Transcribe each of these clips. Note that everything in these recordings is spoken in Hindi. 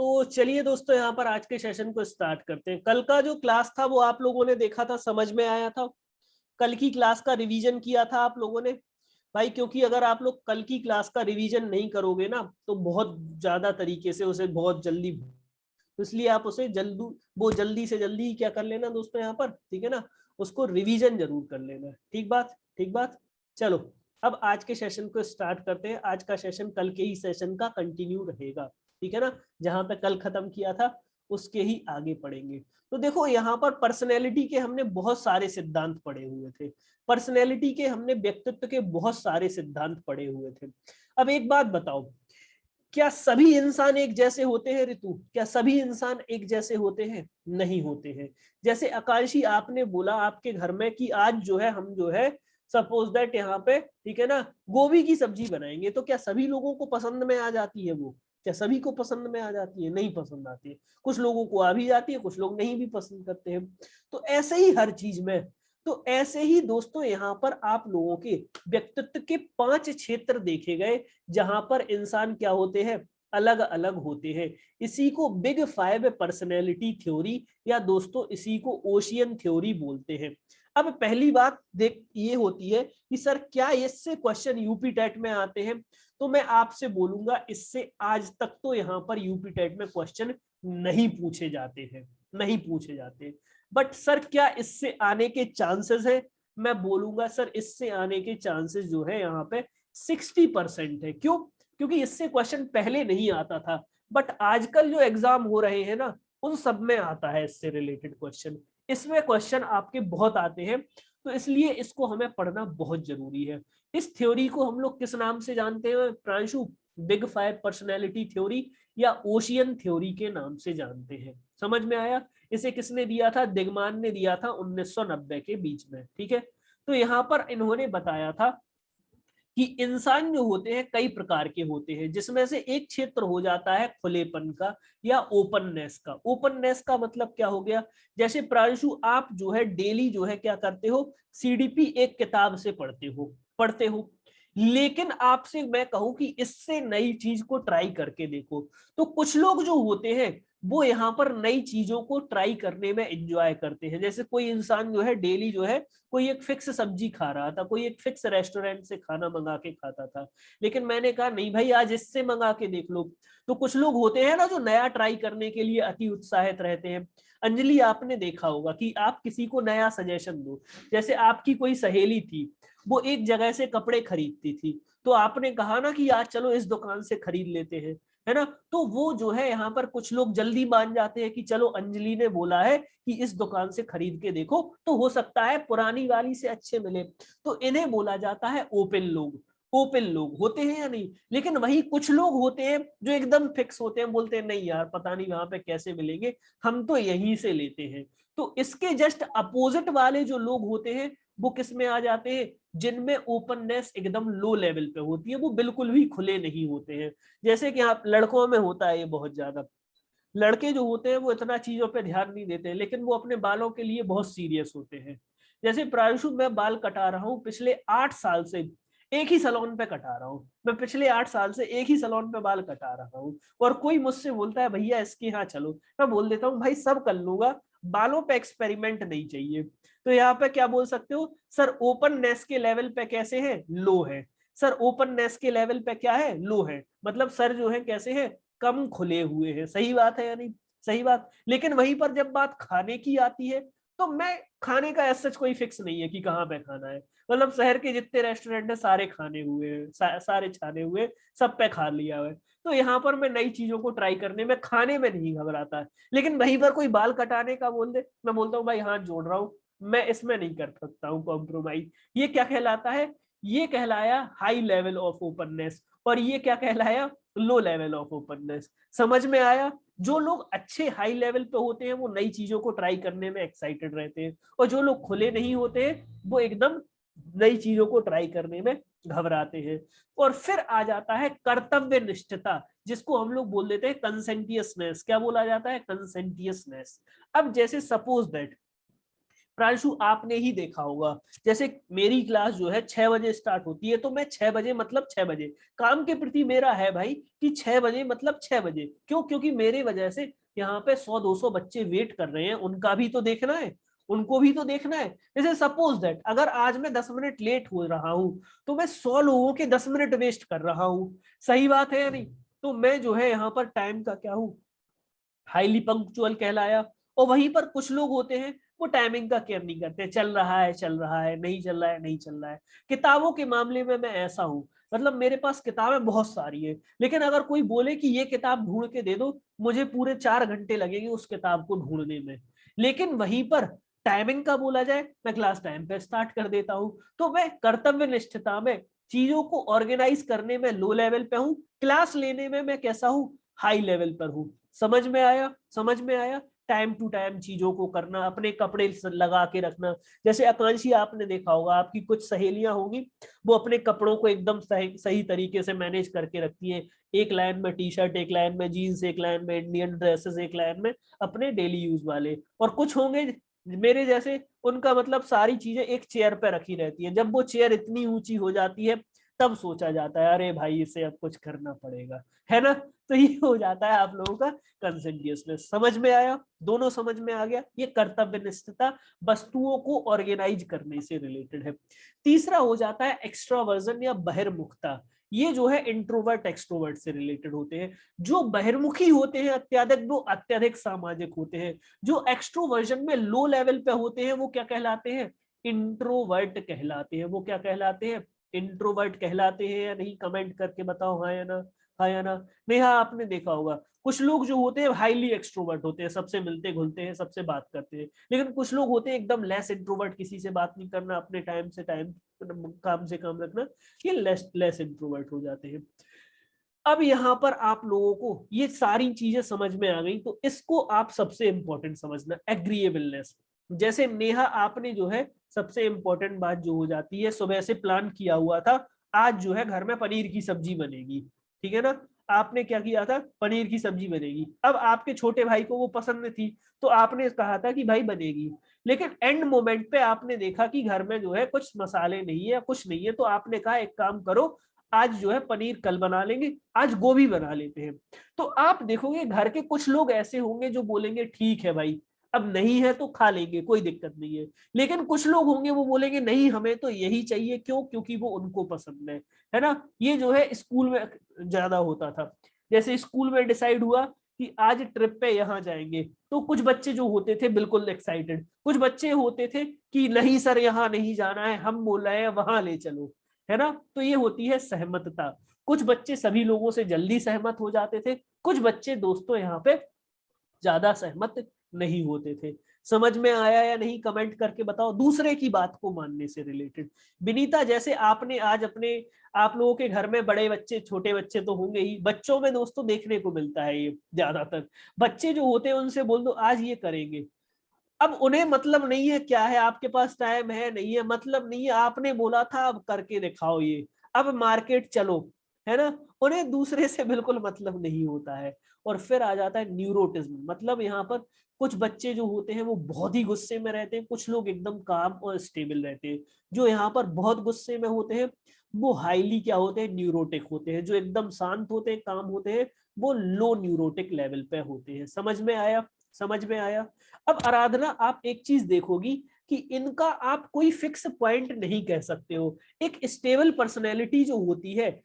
तो चलिए दोस्तों यहाँ पर आज के सेशन को स्टार्ट करते हैं। कल का जो क्लास था वो आप लोगों ने देखा था, समझ में आया था? कल की क्लास का रिवीजन किया था आप लोगों ने भाई? क्योंकि अगर आप लोग कल की क्लास का रिवीजन नहीं करोगे ना तो बहुत ज्यादा तरीके से उसे बहुत जल्दी, तो इसलिए आप उसे जल्दी से जल्दी क्या कर लेना दोस्तों यहाँ पर, ठीक है ना, उसको रिवीजन जरूर कर लेना। ठीक बात, ठीक बात। चलो अब आज के सेशन को स्टार्ट करते हैं। आज का सेशन कल के ही सेशन का कंटिन्यू रहेगा, ठीक है ना, जहां पे कल खत्म किया था उसके ही आगे पढ़ेंगे। तो देखो यहाँ पर पर्सनैलिटी के हमने बहुत सारे सिद्धांत पढ़े हुए थे, पर्सनैलिटी के हमने व्यक्तित्व के बहुत सारे सिद्धांत पढ़े हुए थे। अब एक बात बताओ, क्या सभी इंसान एक जैसे होते हैं ऋतु? क्या सभी इंसान एक जैसे होते हैं? नहीं होते हैं। जैसे आकांक्षी आपने बोला आपके घर में कि आज जो है हम जो है सपोज दैट यहाँ पे, ठीक है ना, गोभी की सब्जी बनाएंगे, तो क्या सभी लोगों को पसंद में आ जाती है वो? क्या सभी को पसंद में आ जाती है? नहीं पसंद आती है। कुछ लोगों को आ भी जाती है, कुछ लोग नहीं भी पसंद करते हैं। तो ऐसे ही हर चीज में, तो ऐसे ही दोस्तों यहाँ पर आप लोगों के व्यक्तित्व के 5 क्षेत्र देखे गए जहां पर इंसान क्या होते हैं, अलग अलग होते हैं। इसी को बिग 5 पर्सनैलिटी थ्योरी या दोस्तों इसी को ओशियन थ्योरी बोलते हैं। अब पहली बात देख ये होती है कि सर क्या इससे क्वेश्चन यूपी टेट में आते हैं? तो मैं आपसे बोलूंगा इससे आज तक तो यहाँ पर यूपी टेट में क्वेश्चन नहीं पूछे जाते हैं, नहीं पूछे जाते। बट सर क्या इससे आने के चांसेस है? मैं बोलूंगा सर इससे आने के चांसेस जो है यहाँ पे 60% है। क्यों? क्योंकि इससे क्वेश्चन पहले नहीं आता था, बट आजकल जो एग्जाम हो रहे हैं ना उन सब में आता है इससे रिलेटेड क्वेश्चन। इसमें क्वेश्चन आपके बहुत आते हैं, तो इसलिए इसको हमें पढ़ना बहुत जरूरी है। इस थ्योरी को हम लोग किस नाम से जानते हैं प्रांशु? बिग 5 पर्सनैलिटी थ्योरी या ओशियन थ्योरी के नाम से जानते हैं। समझ में आया? इसे किसने दिया था? दिग्मान ने दिया था 1990 के बीच में, ठीक है। तो यहाँ पर इन्होंने बताया था कि इंसान जो होते हैं कई प्रकार के होते हैं, जिसमें से एक क्षेत्र हो जाता है खुलेपन का या ओपननेस का। ओपननेस का मतलब क्या हो गया? जैसे प्रांशु आप जो है डेली जो है क्या करते हो, सीडीपी एक किताब से पढ़ते हो, लेकिन आपसे मैं कहूं कि इससे नई चीज को ट्राई करके देखो। तो कुछ लोग जो होते हैं वो यहाँ पर नई चीजों को ट्राई करने में एंजॉय करते हैं। जैसे कोई इंसान जो है डेली जो है कोई एक फिक्स सब्जी खा रहा था, कोई एक फिक्स रेस्टोरेंट से खाना मंगा के खाता था, लेकिन मैंने कहा नहीं भाई आज इससे मंगा के देख लो। तो कुछ लोग होते हैं ना जो नया ट्राई करने के लिए अति उत्साहित रहते हैं। अंजलि आपने देखा होगा कि आप किसी को नया सजेशन दो, जैसे आपकी कोई सहेली थी वो एक जगह से कपड़े खरीदती थी, तो आपने कहा ना कि आज चलो इस दुकान से खरीद लेते हैं, है ना, तो वो जो है यहाँ पर कुछ लोग जल्दी मान जाते हैं कि चलो अंजलि ने बोला है कि इस दुकान से खरीद के देखो तो हो सकता है पुरानी वाली से अच्छे मिले। तो इन्हें बोला जाता है ओपन लोग। ओपन लोग होते हैं या नहीं? लेकिन वही कुछ लोग होते हैं जो एकदम फिक्स होते हैं, बोलते हैं नहीं यार पता नहीं वहां पे कैसे मिलेंगे, हम तो यहीं से लेते हैं। तो इसके जस्ट अपोजिट वाले जो लोग होते हैं वो किस में आ जाते हैं? जिनमें ओपननेस एकदम लो लेवल पे होती है, वो बिल्कुल भी खुले नहीं होते हैं। जैसे कि आप लड़कों में होता है ये बहुत ज्यादा, लड़के जो होते हैं वो इतना चीजों पे ध्यान नहीं देते हैं, लेकिन वो अपने बालों के लिए बहुत सीरियस होते हैं। जैसे प्रांशु मैं बाल कटा रहा हूँ पिछले 8 साल से, एक ही सैलून पे कटा रहा हूँ मैं, पिछले 8 साल से एक ही सैलून पे बाल कटा रहा हूँ। और कोई मुझसे बोलता है भैया इसके यहाँ चलो, मैं बोल देता हूँ भाई सब कर लूंगा, बालों पे एक्सपेरिमेंट नहीं चाहिए। तो यहाँ पे क्या बोल सकते हो? सर ओपननेस के लेवल पे कैसे है? लो है। सर ओपननेस के लेवल पे क्या है? लो है। मतलब सर जो है कैसे है? कम खुले हुए हैं। सही बात है या नहीं? सही बात। लेकिन वहीं पर जब बात खाने की आती है तो मैं खाने का ऐसा कोई फिक्स नहीं है कि कहाँ पे खाना है। मतलब शहर के जितने रेस्टोरेंट है सारे खाने हुए हैं, सारे छाने हुए, सब पे खा लिया हुआ है। तो यहाँ पर मैं नई चीजों को ट्राई करने में, खाने में नहीं घबराता है। लेकिन वहीं पर कोई बाल कटाने का बोल दे, मैं बोलता हूँ भाई हाथ जोड़ रहा हूँ, मैं इसमें नहीं कर सकता हूँ कॉम्प्रोमाइज। ये क्या कहलाता है? ये कहलाया हाई लेवल ऑफ ओपननेस, और ये क्या कहलाया? Low level of openness. समझ में आया? जो लोग अच्छे हाई लेवल पे होते हैं वो नई चीजों को ट्राई करने में एक्साइटेड रहते हैं, और जो लोग खुले नहीं होते हैं वो एकदम नई चीजों को ट्राई करने में घबराते हैं। और फिर आ जाता है कर्तव्य निष्ठता, जिसको हम लोग बोल देते हैं कंसेंटियसनेस। क्या बोला जाता है? कंसेंटियसनेस। अब जैसे सपोज दैट प्रांशु आपने ही देखा होगा, जैसे मेरी क्लास जो है 6 बजे स्टार्ट होती है, तो मैं 6 बजे मतलब 6 बजे काम के प्रति मेरा है भाई कि 6 बजे मतलब 6 बजे। क्यों? क्योंकि मेरे वजह से यहाँ पे 100-200 बच्चे वेट कर रहे हैं, उनका भी तो देखना है, उनको भी तो देखना है। जैसे सपोज दैट अगर आज मैं 10 मिनट लेट हो रहा हूं तो मैं 100 लोगों के 10 मिनट वेस्ट कर रहा हूं। सही बात है या नहीं? तो मैं जो है यहाँ पर टाइम का क्या हूँ, हाईली पंक्चुअल कहलाया। और वहीं पर कुछ लोग होते हैं वो टाइमिंग का केयर नहीं करते, चल रहा है चल रहा है, नहीं चल रहा है नहीं चल रहा है। किताबों के मामले में मैं ऐसा हूँ, मतलब मेरे पास किताबें बहुत सारी है, लेकिन अगर कोई बोले कि ये किताब ढूंढ के दे दो, मुझे पूरे 4 घंटे लगेंगे उस किताब को ढूंढने में। लेकिन वहीं पर टाइमिंग का बोला जाए, मैं क्लास टाइम पे स्टार्ट कर देता हूँ। तो मैं कर्तव्य निष्ठता में, चीजों को ऑर्गेनाइज करने में लो लेवल पे हूँ, क्लास लेने में मैं कैसा हूँ, हाई लेवल पर हूँ। समझ में आया? समझ में आया? टाइम टू टाइम चीजों को करना, अपने कपड़े लगा के रखना। जैसे आकांक्षी आपने देखा होगा, आपकी कुछ सहेलियां होंगी, वो अपने कपड़ों को एकदम सही तरीके से मैनेज करके रखती हैं। एक लाइन में टी शर्ट, एक लाइन में जीन्स, एक लाइन में इंडियन ड्रेसेस, एक लाइन में अपने डेली यूज वाले। और कुछ होंगे मेरे जैसे, उनका मतलब सारी चीजें एक चेयर पे रखी रहती है। जब वो चेयर इतनी ऊंची हो जाती है तब सोचा जाता है अरे भाई इसे अब कुछ करना पड़ेगा, है ना? तो ये हो जाता है आप लोगों का कंसेंटियसनेस। समझ में आया? दोनों समझ में आ गया? ये कर्तव्य निष्ठता वस्तुओं को ऑर्गेनाइज करने से रिलेटेड है। तीसरा हो जाता है एक्स्ट्रावर्जन या बहिर्मुखता। ये जो है इंट्रोवर्ट एक्सट्रोवर्ट से रिलेटेड होते हैं। जो बहिर्मुखी होते हैं अत्यधिक, वो अत्यधिक सामाजिक होते हैं। जो एक्सट्रोवर्जन में लो लेवल पे होते हैं वो क्या कहलाते हैं, इंट्रोवर्ट कहलाते हैं। वो क्या कहलाते हैं, इंट्रोवर्ट कहलाते हैं या नहीं? कमेंट करके बताओ हाँ या ना, हाँ या ना। नेहा आपने देखा होगा कुछ लोग जो होते हैं हाईली एक्सट्रोवर्ट होते हैं, सबसे मिलते घुलते हैं, सबसे बात करते हैं। लेकिन कुछ लोग होते हैं एकदम लेस इंट्रोवर्ट, किसी से बात नहीं करना, अपने टाइम से टाइम, काम से काम रखना, ये लेस लेस इंट्रोवर्ट हो जाते हैं। अब यहाँ पर आप लोगों को ये सारी चीजें समझ में आ गई, तो इसको आप सबसे इंपॉर्टेंट समझना, एग्रीएबलनेस। जैसे नेहा आपने जो है सबसे इंपॉर्टेंट बात जो हो जाती है, सुबह से प्लान किया हुआ था आज जो है घर में पनीर की सब्जी बनेगी, ठीक है ना? आपने क्या किया था, पनीर की सब्जी बनेगी। अब आपके छोटे भाई को वो पसंद थी, तो आपने कहा था कि भाई बनेगी। लेकिन एंड मोमेंट पे आपने देखा कि घर में जो है कुछ मसाले नहीं है, कुछ नहीं है, तो आपने कहा एक काम करो, आज जो है पनीर कल बना लेंगे, आज गोभी बना लेते हैं। तो आप देखोगे घर के कुछ लोग ऐसे होंगे जो बोलेंगे ठीक है भाई, अब नहीं है तो खा लेंगे, कोई दिक्कत नहीं है। लेकिन कुछ लोग होंगे वो बोलेंगे नहीं हमें तो यही चाहिए, क्यों? क्योंकि वो उनको पसंद है ना? ये जो है स्कूल में ज्यादा होता था। जैसे स्कूल में डिसाइड हुआ कि आज ट्रिप पे यहाँ जाएंगे, तो कुछ बच्चे जो होते थे बिल्कुल एक्साइटेड, कुछ बच्चे होते थे कि नहीं सर यहाँ नहीं जाना है, हम बोल रहे हैं वहां ले चलो, है ना? तो ये होती है सहमतता। कुछ बच्चे सभी लोगों से जल्दी सहमत हो जाते थे, कुछ बच्चे दोस्तों यहाँ पे ज्यादा सहमत नहीं होते थे। समझ में आया या नहीं? कमेंट करके बताओ। दूसरे की बात को मानने से रिलेटेड, विनीता जैसे आपने आज अपने, आप लोगों के घर में बड़े बच्चे छोटे बच्चे तो होंगे ही, बच्चों में दोस्तों देखने को मिलता है ये ज्यादातर। बच्चे जो होते हैं उनसे बोल दो आज ये करेंगे, अब उन्हें मतलब नहीं है क्या है, आपके पास टाइम है नहीं है, मतलब नहीं है, आपने बोला था अब करके दिखाओ ये, अब मार्केट चलो, है ना? उन्हें दूसरे से बिल्कुल मतलब नहीं होता है। और फिर आ जाता है न्यूरोटिज्म, मतलब यहाँ पर कुछ बच्चे जो होते हैं वो बहुत ही गुस्से में रहते हैं, कुछ लोग एकदम काम और स्टेबल रहते हैं। जो यहाँ पर बहुत गुस्से में होते हैं वो हाईली क्या होते हैं, न्यूरोटिक होते हैं। जो एकदम शांत होते हैं, काम होते हैं, वो लो न्यूरोटिक लेवल पे होते हैं। समझ में आया? समझ में आया? अब आराधना आप एक चीज देखोगी कि इनका आप कोई फिक्स पॉइंट नहीं कह सकते हो। एक स्टेबल पर्सनैलिटी जो होती है,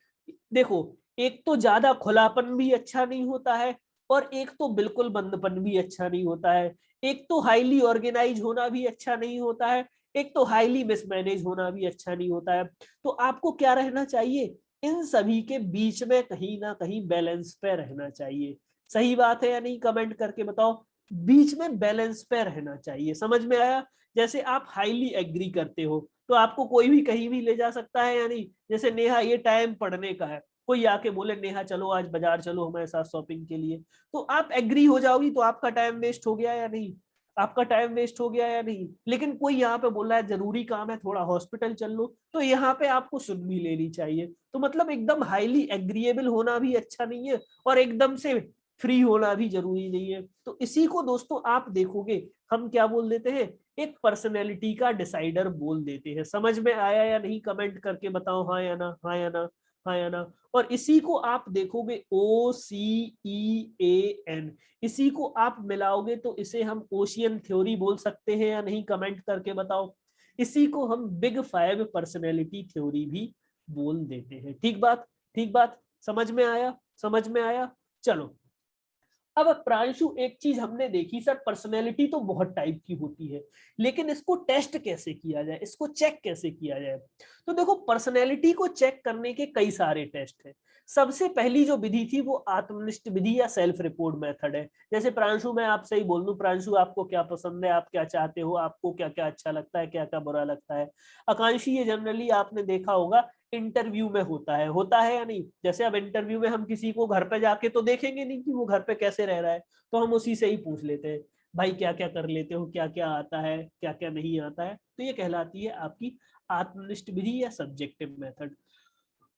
देखो, एक तो ज्यादा खुलापन भी अच्छा नहीं होता है, और एक तो बिल्कुल बंदपन भी अच्छा नहीं होता है। एक तो हाईली ऑर्गेनाइज होना भी अच्छा नहीं होता है, एक तो हाईली मिसमैनेज होना भी अच्छा नहीं होता है। तो आपको क्या रहना चाहिए, इन सभी के बीच में कहीं ना कहीं बैलेंस पे रहना चाहिए। सही बात है या नहीं? कमेंट करके बताओ। बीच में बैलेंस पे रहना चाहिए। समझ में आया? जैसे आप हाईली एग्री करते हो तो आपको कोई भी कहीं भी ले जा सकता है या नहीं? जैसे नेहा ये टाइम पढ़ने का है, कोई आके बोले नेहा चलो आज बाजार चलो हमारे साथ शॉपिंग के लिए, तो आप एग्री हो जाओगी, तो आपका टाइम वेस्ट हो गया या नहीं? आपका टाइम वेस्ट हो गया या नहीं? लेकिन कोई यहाँ पे बोल रहा है जरूरी काम है थोड़ा हॉस्पिटल चल लो, तो यहाँ पे आपको सुन भी लेनी चाहिए। तो मतलब एकदम हाईली एग्रीएबल होना भी अच्छा नहीं है, और एकदम से फ्री होना भी जरूरी नहीं है। तो इसी को दोस्तों आप देखोगे हम क्या बोल देते हैं, एक पर्सनैलिटी का डिसाइडर बोल देते हैं। समझ में आया या नहीं, कमेंट करके बताओ हाँ या ना, हाँ या ना, हाँ या ना। और इसी को आप देखोगे OCEAN, इसी को आप मिलाओगे तो इसे हम ओशियन थ्योरी बोल सकते हैं या नहीं, कमेंट करके बताओ। इसी को हम बिग 5 पर्सनैलिटी थ्योरी भी बोल देते हैं। ठीक बात, ठीक बात, समझ में आया, समझ में आया। चलो अब प्रांशु एक चीज हमने देखी सर, पर्सनैलिटी तो बहुत टाइप की होती है, लेकिन इसको टेस्ट कैसे किया जाए, इसको चेक कैसे किया जाए। तो देखो पर्सनैलिटी को चेक करने के कई सारे टेस्ट हैं। सबसे पहली जो विधि थी वो आत्मनिष्ठ विधि या सेल्फ रिपोर्ट मेथड है। जैसे प्रांशु मैं आपसे ही बोल दूं, प्रांशु आपको क्या पसंद है, आप क्या चाहते हो, आपको क्या क्या अच्छा लगता है, क्या क्या बुरा लगता है। आकांक्षी ये जनरली आपने देखा होगा इंटरव्यू में होता है या नहीं। जैसे अब इंटरव्यू में हम किसी को घर पे जाके तो देखेंगे नहीं कि वो घर पे कैसे रह रहा है, तो हम उसी से ही पूछ लेते हैं भाई क्या क्या कर लेते हो, क्या क्या आता है, क्या क्या नहीं आता है। तो ये कहलाती है आपकी आत्मनिष्ठ विधि या सब्जेक्टिव मेथड।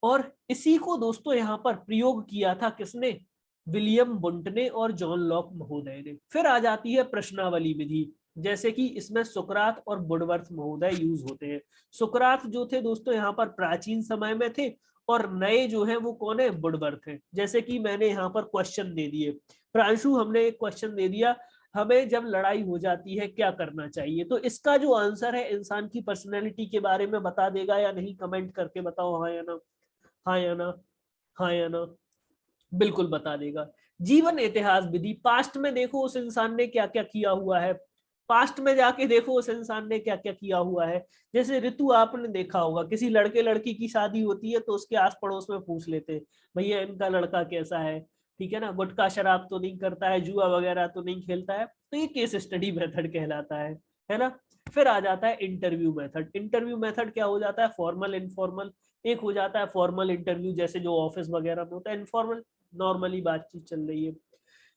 और इसी को दोस्तों यहाँ पर प्रयोग किया था किसने, विलियम बुंट ने और जॉन लॉक महोदय ने। फिर आ जाती है प्रश्नावली विधि, जैसे कि इसमें सुकरात और वुडवर्थ महोदय यूज होते हैं। सुकरात जो थे दोस्तों यहाँ पर प्राचीन समय में थे, और नए जो है वो कौन है, वुडवर्थ है। जैसे कि मैंने यहाँ पर क्वेश्चन दे दिए, प्रांशु हमने एक क्वेश्चन दे दिया, हमें जब लड़ाई हो जाती है क्या करना चाहिए, तो इसका जो आंसर है इंसान की पर्सनैलिटी के बारे में बता देगा या नहीं, कमेंट करके बताओ हाँ या ना, हाँ या ना, हाँ या ना, बिल्कुल बता देगा। जीवन इतिहास विधि, पास्ट में देखो उस इंसान ने क्या क्या किया हुआ है, पास्ट में जाके देखो उस इंसान ने क्या क्या किया हुआ है। जैसे ऋतु आपने देखा होगा, किसी लड़के लड़की की शादी होती है तो उसके आस पड़ोस में पूछ लेते हैं भैया इनका लड़का कैसा है, ठीक है ना, गुटखा शराब तो नहीं करता है, जुआ वगैरह तो नहीं खेलता है। तो ये केस स्टडी मेथड कहलाता है ना। फिर आ जाता है इंटरव्यू मेथड। इंटरव्यू मेथड क्या हो जाता है, फॉर्मल इनफॉर्मल। एक हो जाता है फॉर्मल इंटरव्यू जैसे जो ऑफिस वगैरह में होता है, इनफॉर्मल नॉर्मली बातचीत चल रही है।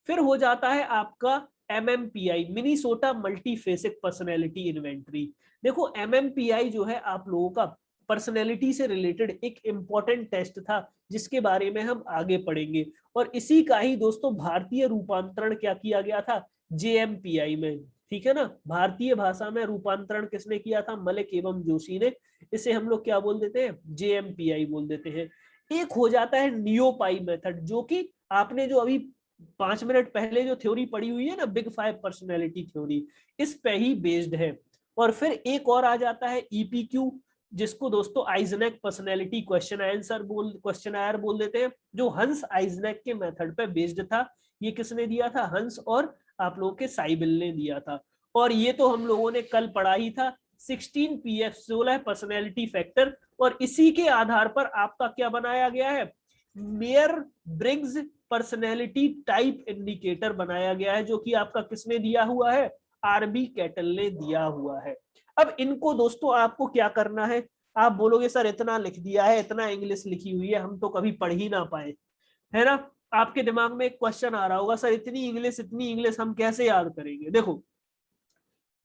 फिर हो जाता है आपका MMPI, मिनीसोटा मल्टीफेसिक पर्सनैलिटी इन्वेंटरी। देखो MMPI जो है आप लोगों का पर्सनैलिटी से रिलेटेड एक इंपॉर्टेंट टेस्ट था, जिसके बारे में हम आगे पढ़ेंगे। और इसी का ही दोस्तों भारतीय रूपांतरण क्या किया गया था, JMPI में। ठीक है ना, भारतीय भाषा में रूपांतरण किसने किया था, मलिक एवं जोशी ने। इसे हम लोग क्या बोल देते हैं, JMPI बोल देते हैं। एक हो जाता है नियोपाई मेथड, जो कि आपने जो अभी 5 मिनट पहले जो थ्योरी पढ़ी हुई है ना, बिग 5 पर्सनैलिटी थ्योरी, इस पे ही बेस्ड है। और फिर एक और आ जाता है EPQ, जिसको दोस्तों आइजनेक पर्सनैलिटी क्वेश्चन आयर बोल देते हैं, जो हंस आइजनेक के मेथड पे बेस्ड था। ये किसने दिया था, हंस और आप लोगों के साइबिल ने दिया था। और ये तो हम लोगों ने कल पढ़ा ही था, 16 PF 16 पर्सनैलिटी फैक्टर। और इसी के आधार पर आपका क्या बनाया गया है, mayor Briggs personality type indicator बनाया गया है, जो कि आपका किसने दिया हुआ है, RB कैटल ने दिया हुआ है। अब इनको दोस्तों आपको क्या करना है, आप बोलोगे सर इतना लिख दिया है, इतना इंग्लिश लिखी हुई है, हम तो कभी पढ़ ही ना पाए, है ना। आपके दिमाग में एक क्वेश्चन आ रहा होगा, सर इतनी इंग्लिश हम कैसे याद करेंगे। देखो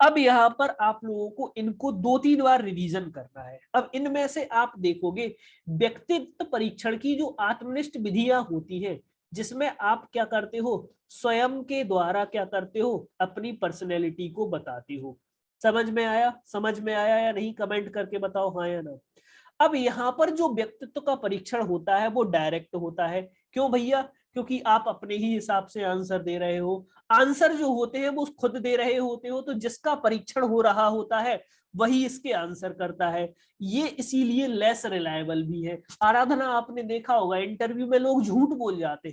अब यहाँ पर आप लोगों को इनको 2-3 बार रिवीजन करना है। अब इनमें से आप देखोगे व्यक्तित्व परीक्षण की जो आत्मनिष्ठ विधियां होती हैं, जिसमें आप क्या करते हो, स्वयं के द्वारा क्या करते हो, अपनी पर्सनैलिटी को बताते हो। समझ में आया, समझ में आया या नहीं, कमेंट करके बताओ हाँ या ना। अब यहाँ पर जो व्यक्तित्व का परीक्षण होता है वो डायरेक्ट होता है। क्यों भैया, क्योंकि आप अपने ही हिसाब से आंसर दे रहे हो। आंसर जो होते हैं वो खुद दे रहे होते हो, तो जिसका परीक्षण हो रहा होता है वही इसके आंसर करता है। ये इसीलिए लेस रिलायबल भी है। आराधना आपने देखा होगा इंटरव्यू में लोग झूठ बोल जाते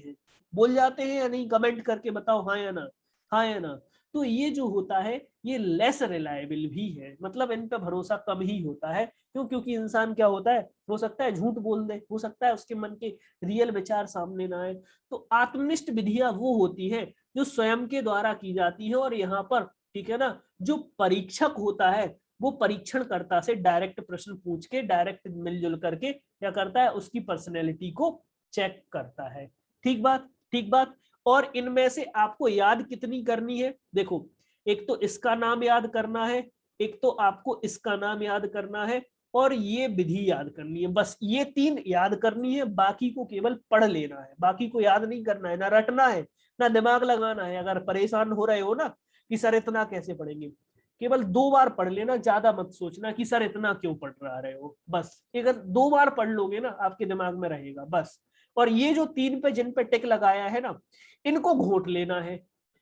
हैं या नहीं, कमेंट करके बताओ हाँ या ना, हाँ या ना। तो ये जो होता है ये लेस रिलायबल भी है, मतलब इन पे भरोसा कम ही होता है। क्यों, क्योंकि इंसान क्या होता है, हो सकता है झूठ बोल दे, हो सकता है उसके मन के रियल विचार सामने ना आए। तो आत्मनिष्ठ विधियां वो होती है जो स्वयं के द्वारा की जाती है। और यहाँ पर ठीक है ना, जो परीक्षक होता है वो परीक्षणकर्ता से डायरेक्ट प्रश्न पूछ के, डायरेक्ट मिलजुल करके क्या करता है, उसकी पर्सनैलिटी को चेक करता है। ठीक बात, ठीक बात। और इनमें से आपको याद कितनी करनी है, देखो एक तो इसका नाम याद करना है, एक तो आपको इसका नाम याद करना है, और ये विधि याद करनी है। बस ये 3 याद करनी है, बाकी को केवल पढ़ लेना है, बाकी को याद नहीं करना है, ना रटना है ना दिमाग लगाना है। अगर परेशान हो रहे हो ना कि सर इतना कैसे पढ़ेंगे, केवल 2 बार पढ़ लेना, ज्यादा मत सोचना कि सर इतना क्यों पढ़ रहे हो, बस अगर 2 बार पढ़ लोगे ना आपके दिमाग में रहेगा बस। और ये जो 3 पे जिन पे टिक लगाया है ना, इनको घोट लेना है,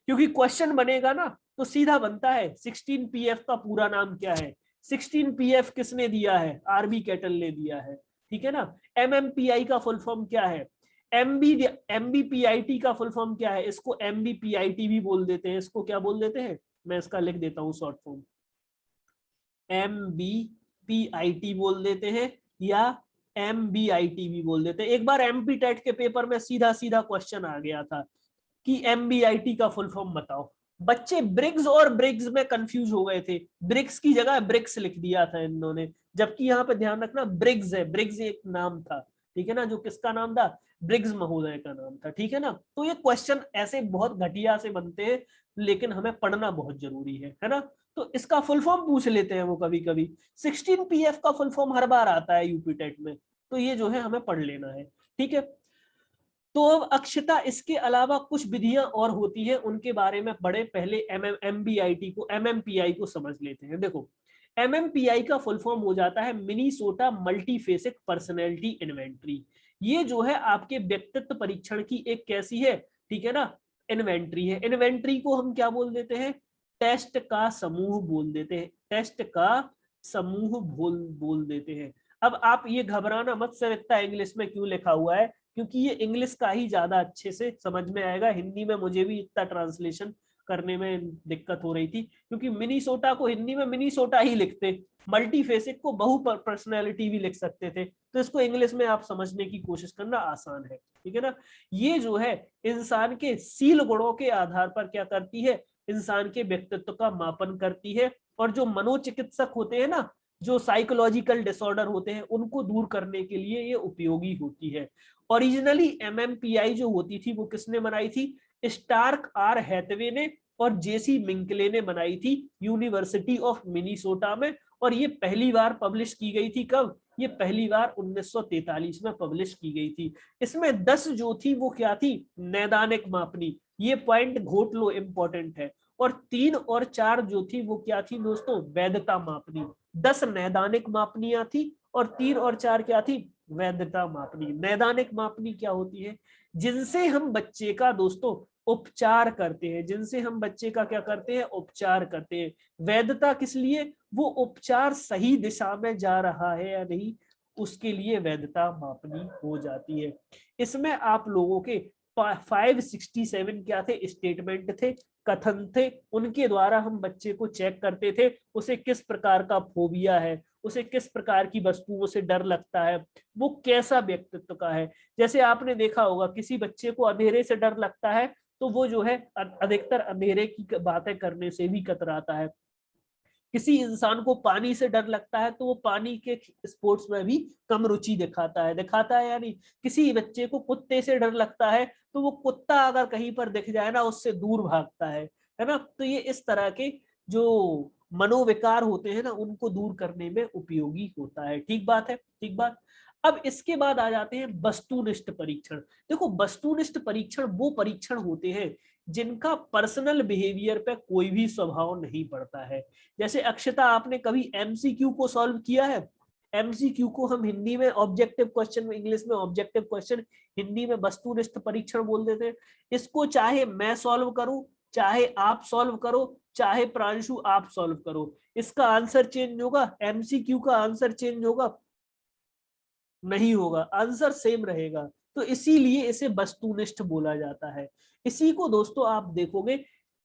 क्योंकि क्वेश्चन बनेगा ना तो सीधा बनता है 16PF का पूरा नाम क्या है। 16PF किसने दिया है, आरबी कैटल ने दिया है, ठीक है ना। MMPI का फुल फॉर्म क्या है, MBPIT का फुल फॉर्म क्या है, इसको MBPIT भी बोल देते हैं, इसको क्या बोल देते हैं, मैं इसका लिख देता हूं शॉर्ट फॉर्म, MBPIT बोल देते हैं या MBIT भी बोल देते हैं। एक बार MP टेट के पेपर में सीधा सीधा क्वेश्चन आ गया था कि MBIT का फुल फॉर्म बताओ, बच्चे ब्रिग्स और ब्रिग्स में कंफ्यूज हो गए थे, ब्रिक्स की जगह ब्रिक्स लिख दिया था इन्होंने, जबकि यहाँ पे ध्यान रखना ब्रिग्स है, ब्रिग्स एक नाम था, ठीक है ना, जो किसका नाम था, ब्रिग्स महोदय का नाम था, ठीक है ना। तो ये क्वेश्चन ऐसे बहुत घटिया से बनते हैं, लेकिन हमें पढ़ना बहुत जरूरी है ना। तो इसका फुल फॉर्म पूछ लेते हैं वो कभी कभी, 16PF का फुल फॉर्म हर बार आता है यूपी टेट में, तो ये जो है हमें पढ़ लेना है, ठीक है। तो अब अक्षता, इसके अलावा कुछ विधियां और होती है, उनके बारे में बड़े पहले MMPI को MMPI को समझ लेते हैं। देखो MMPI का फुल फॉर्म हो जाता है मिनीसोटा मल्टीफेसिक पर्सनैलिटी इन्वेंट्री। ये जो है आपके व्यक्तित्व परीक्षण की एक कैसी है, ठीक है ना, इन्वेंट्री है। इन्वेंट्री को हम क्या बोल देते हैं, टेस्ट का समूह बोल देते हैं, टेस्ट का समूह बोल देते हैं। अब आप ये घबराना मत सर इतना इंग्लिश में क्यों लिखा हुआ है, क्योंकि ये इंग्लिश का ही ज्यादा अच्छे से समझ में आएगा, हिंदी में मुझे भी इतना ट्रांसलेशन करने में दिक्कत हो रही थी, क्योंकि मिनीसोटा को हिंदी में मिनीसोटा ही लिखते, मल्टीफेसिक को बहु पर्सनैलिटी भी लिख सकते थे, तो इसको इंग्लिश में आप समझने की कोशिश करना आसान है, ठीक है ना। ये जो है इंसान के शील गुणों के आधार पर क्या करती है, इंसान के व्यक्तित्व का मापन करती है, और जो मनोचिकित्सक होते हैं ना, जो साइकोलॉजिकल डिसऑर्डर होते हैं, उनको दूर करने के लिए ये उपयोगी होती है। ओरिजिनली MMPI जो होती थी वो किसने बनाई थी, स्टार्क आर हैथवे ने और JC मिंकले ने बनाई थी यूनिवर्सिटी ऑफ मिनीसोटा में, और ये पहली बार पब्लिश की गई थी कब, ये पहली बार 1943 में पब्लिश की गई थी। इसमें 10 जो थी वो क्या थी, नैदानिक मापनी, ये पॉइंट घोट लो, इंपॉर्टेंट है। और 3 और 4 जो थी वो क्या थी दोस्तों, वैधता मापनी। 10 नैदानिक मापनियां थी और 3 और 4 क्या थी, वैधता मापनी। नैदानिक मापनी क्या होती है, जिनसे हम बच्चे का दोस्तों उपचार करते हैं, जिनसे हम बच्चे का क्या करते हैं, उपचार करते हैं। वैधता किस लिए, वो उपचार सही दिशा में जा रहा है या नहीं, उसके लिए वैधता मापनी हो जाती है। इसमें आप लोगों के 567 क्या थे, स्टेटमेंट थे, कथन थे, उनके द्वारा हम बच्चे को चेक करते थे उसे किस प्रकार का फोबिया है, उसे किस प्रकार की वस्तुओं से डर लगता है, वो कैसा व्यक्तित्व का है। जैसे आपने देखा होगा किसी बच्चे को अंधेरे से डर लगता है तो वो जो है अधिकतर अंधेरे की बातें करने से भी कतराता है। किसी इंसान को पानी से डर लगता है तो वो पानी के स्पोर्ट्स में भी कम रुचि दिखाता है यानी। किसी बच्चे को कुत्ते से डर लगता है तो वो कुत्ता अगर कहीं पर दिख जाए ना उससे दूर भागता है ना। तो ये इस तरह के जो मनोविकार होते हैं ना उनको दूर करने में उपयोगी होता है। ठीक बात है, ठीक बात। अब इसके बाद आ जाते हैं वस्तुनिष्ठ परीक्षण। देखो वस्तुनिष्ठ परीक्षण वो परीक्षण होते हैं जिनका पर्सनल बिहेवियर पे कोई भी स्वभाव नहीं पड़ता है। जैसे अक्षता आपने कभी MCQ को सॉल्व किया है, MCQ को हम हिंदी में ऑब्जेक्टिव क्वेश्चन, इंग्लिश में ऑब्जेक्टिव क्वेश्चन, हिंदी में वस्तुनिष्ठ परीक्षण बोल देते हैं। इसको चाहे मैं सॉल्व करूं, चाहे आप सॉल्व करो, चाहे प्रांशु आप सॉल्व करो, इसका आंसर चेंज होगा, MCQ का आंसर चेंज होगा नहीं होगा, आंसर सेम रहेगा। तो इसीलिए इसे वस्तुनिष्ठ बोला जाता है। इसी को दोस्तों आप देखोगे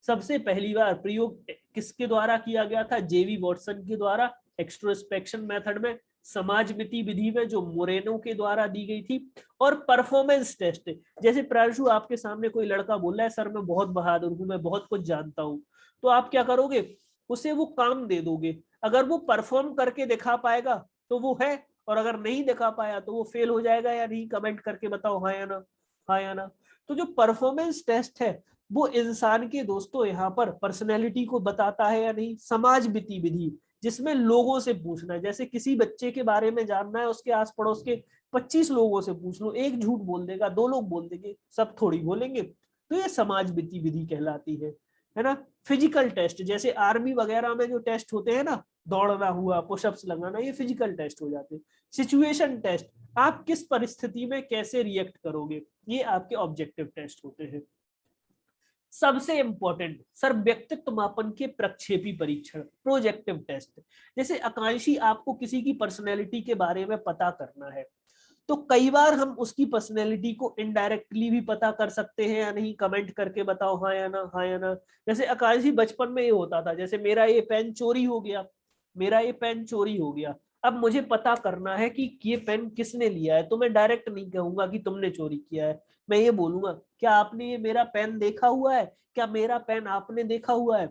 सबसे पहली बार प्रयोग किसके द्वारा किया गया था, जेवी वॉटसन के द्वारा एक्सट्रोस्पेक्शन मेथड में, समाजमिति विधि में जो मोरेनो के द्वारा दी गई थी, और परफॉर्मेंस टेस्ट। जैसे प्रांशु आपके सामने कोई लड़का बोल रहा है सर मैं बहुत बहादुर हूं, मैं बहुत कुछ जानता हूं, तो आप क्या करोगे, उसे वो काम दे दोगे। अगर वो परफॉर्म करके दिखा पाएगा तो वो है, और अगर नहीं दिखा पाया तो वो फेल हो जाएगा या नहीं, कमेंट करके बताओ हाँ या ना, हाँ या ना। तो जो परफॉर्मेंस टेस्ट है वो इंसान के दोस्तों यहाँ पर पर्सनैलिटी को बताता है या नहीं। समाज विधि जिसमें लोगों से पूछना है, जैसे किसी बच्चे के बारे में जानना है, उसके आस पड़ोस के 25 लोगों से पूछ लो, एक झूठ बोल देगा, 2 लोग बोल देंगे, सब थोड़ी बोलेंगे, तो ये समाज विधि कहलाती है ना। फिजिकल टेस्ट, जैसे आर्मी वगैरह में जो टेस्ट होते हैं ना, दौड़ना हुआ, पुशअप्स लगाना, ये फिजिकल टेस्ट हो जाते हैं। सिचुएशन टेस्ट, आप किस परिस्थिति में कैसे रिएक्ट करोगे, ये आपके ऑब्जेक्टिव टेस्ट होते हैं। सबसे इंपॉर्टेंट सर, व्यक्तित्व मापन के प्रक्षेपी परीक्षण, प्रोजेक्टिव टेस्ट। जैसे आकांक्षी, आपको किसी की पर्सनैलिटी के बारे में पता करना है, तो कई बार हम उसकी पर्सनैलिटी को इनडायरेक्टली भी पता कर सकते हैं या नहीं, कमेंट करके बताओ हाँ या ना, हाँ या ना। जैसे आकांक्षी बचपन में ये होता था, जैसे मेरा ये पेन चोरी हो गया, मेरा ये पेन चोरी हो गया, अब मुझे पता करना है कि ये पेन किसने लिया है, तो मैं डायरेक्ट नहीं कहूंगा कि तुमने चोरी किया है, मैं ये बोलूंगा क्या आपने ये मेरा पेन देखा हुआ है, क्या मेरा पेन आपने देखा हुआ है।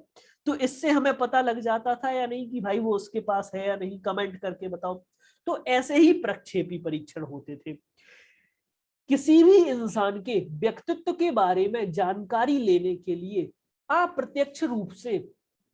तो इससे हमें पता लग जाता था या नहीं कि भाई वो उसके पास है या नहीं, कमेंट करके बताओ। तो ऐसे ही प्रक्षेपी परीक्षण होते थे। किसी भी इंसान के व्यक्तित्व के बारे में जानकारी लेने के लिए अप्रत्यक्ष रूप से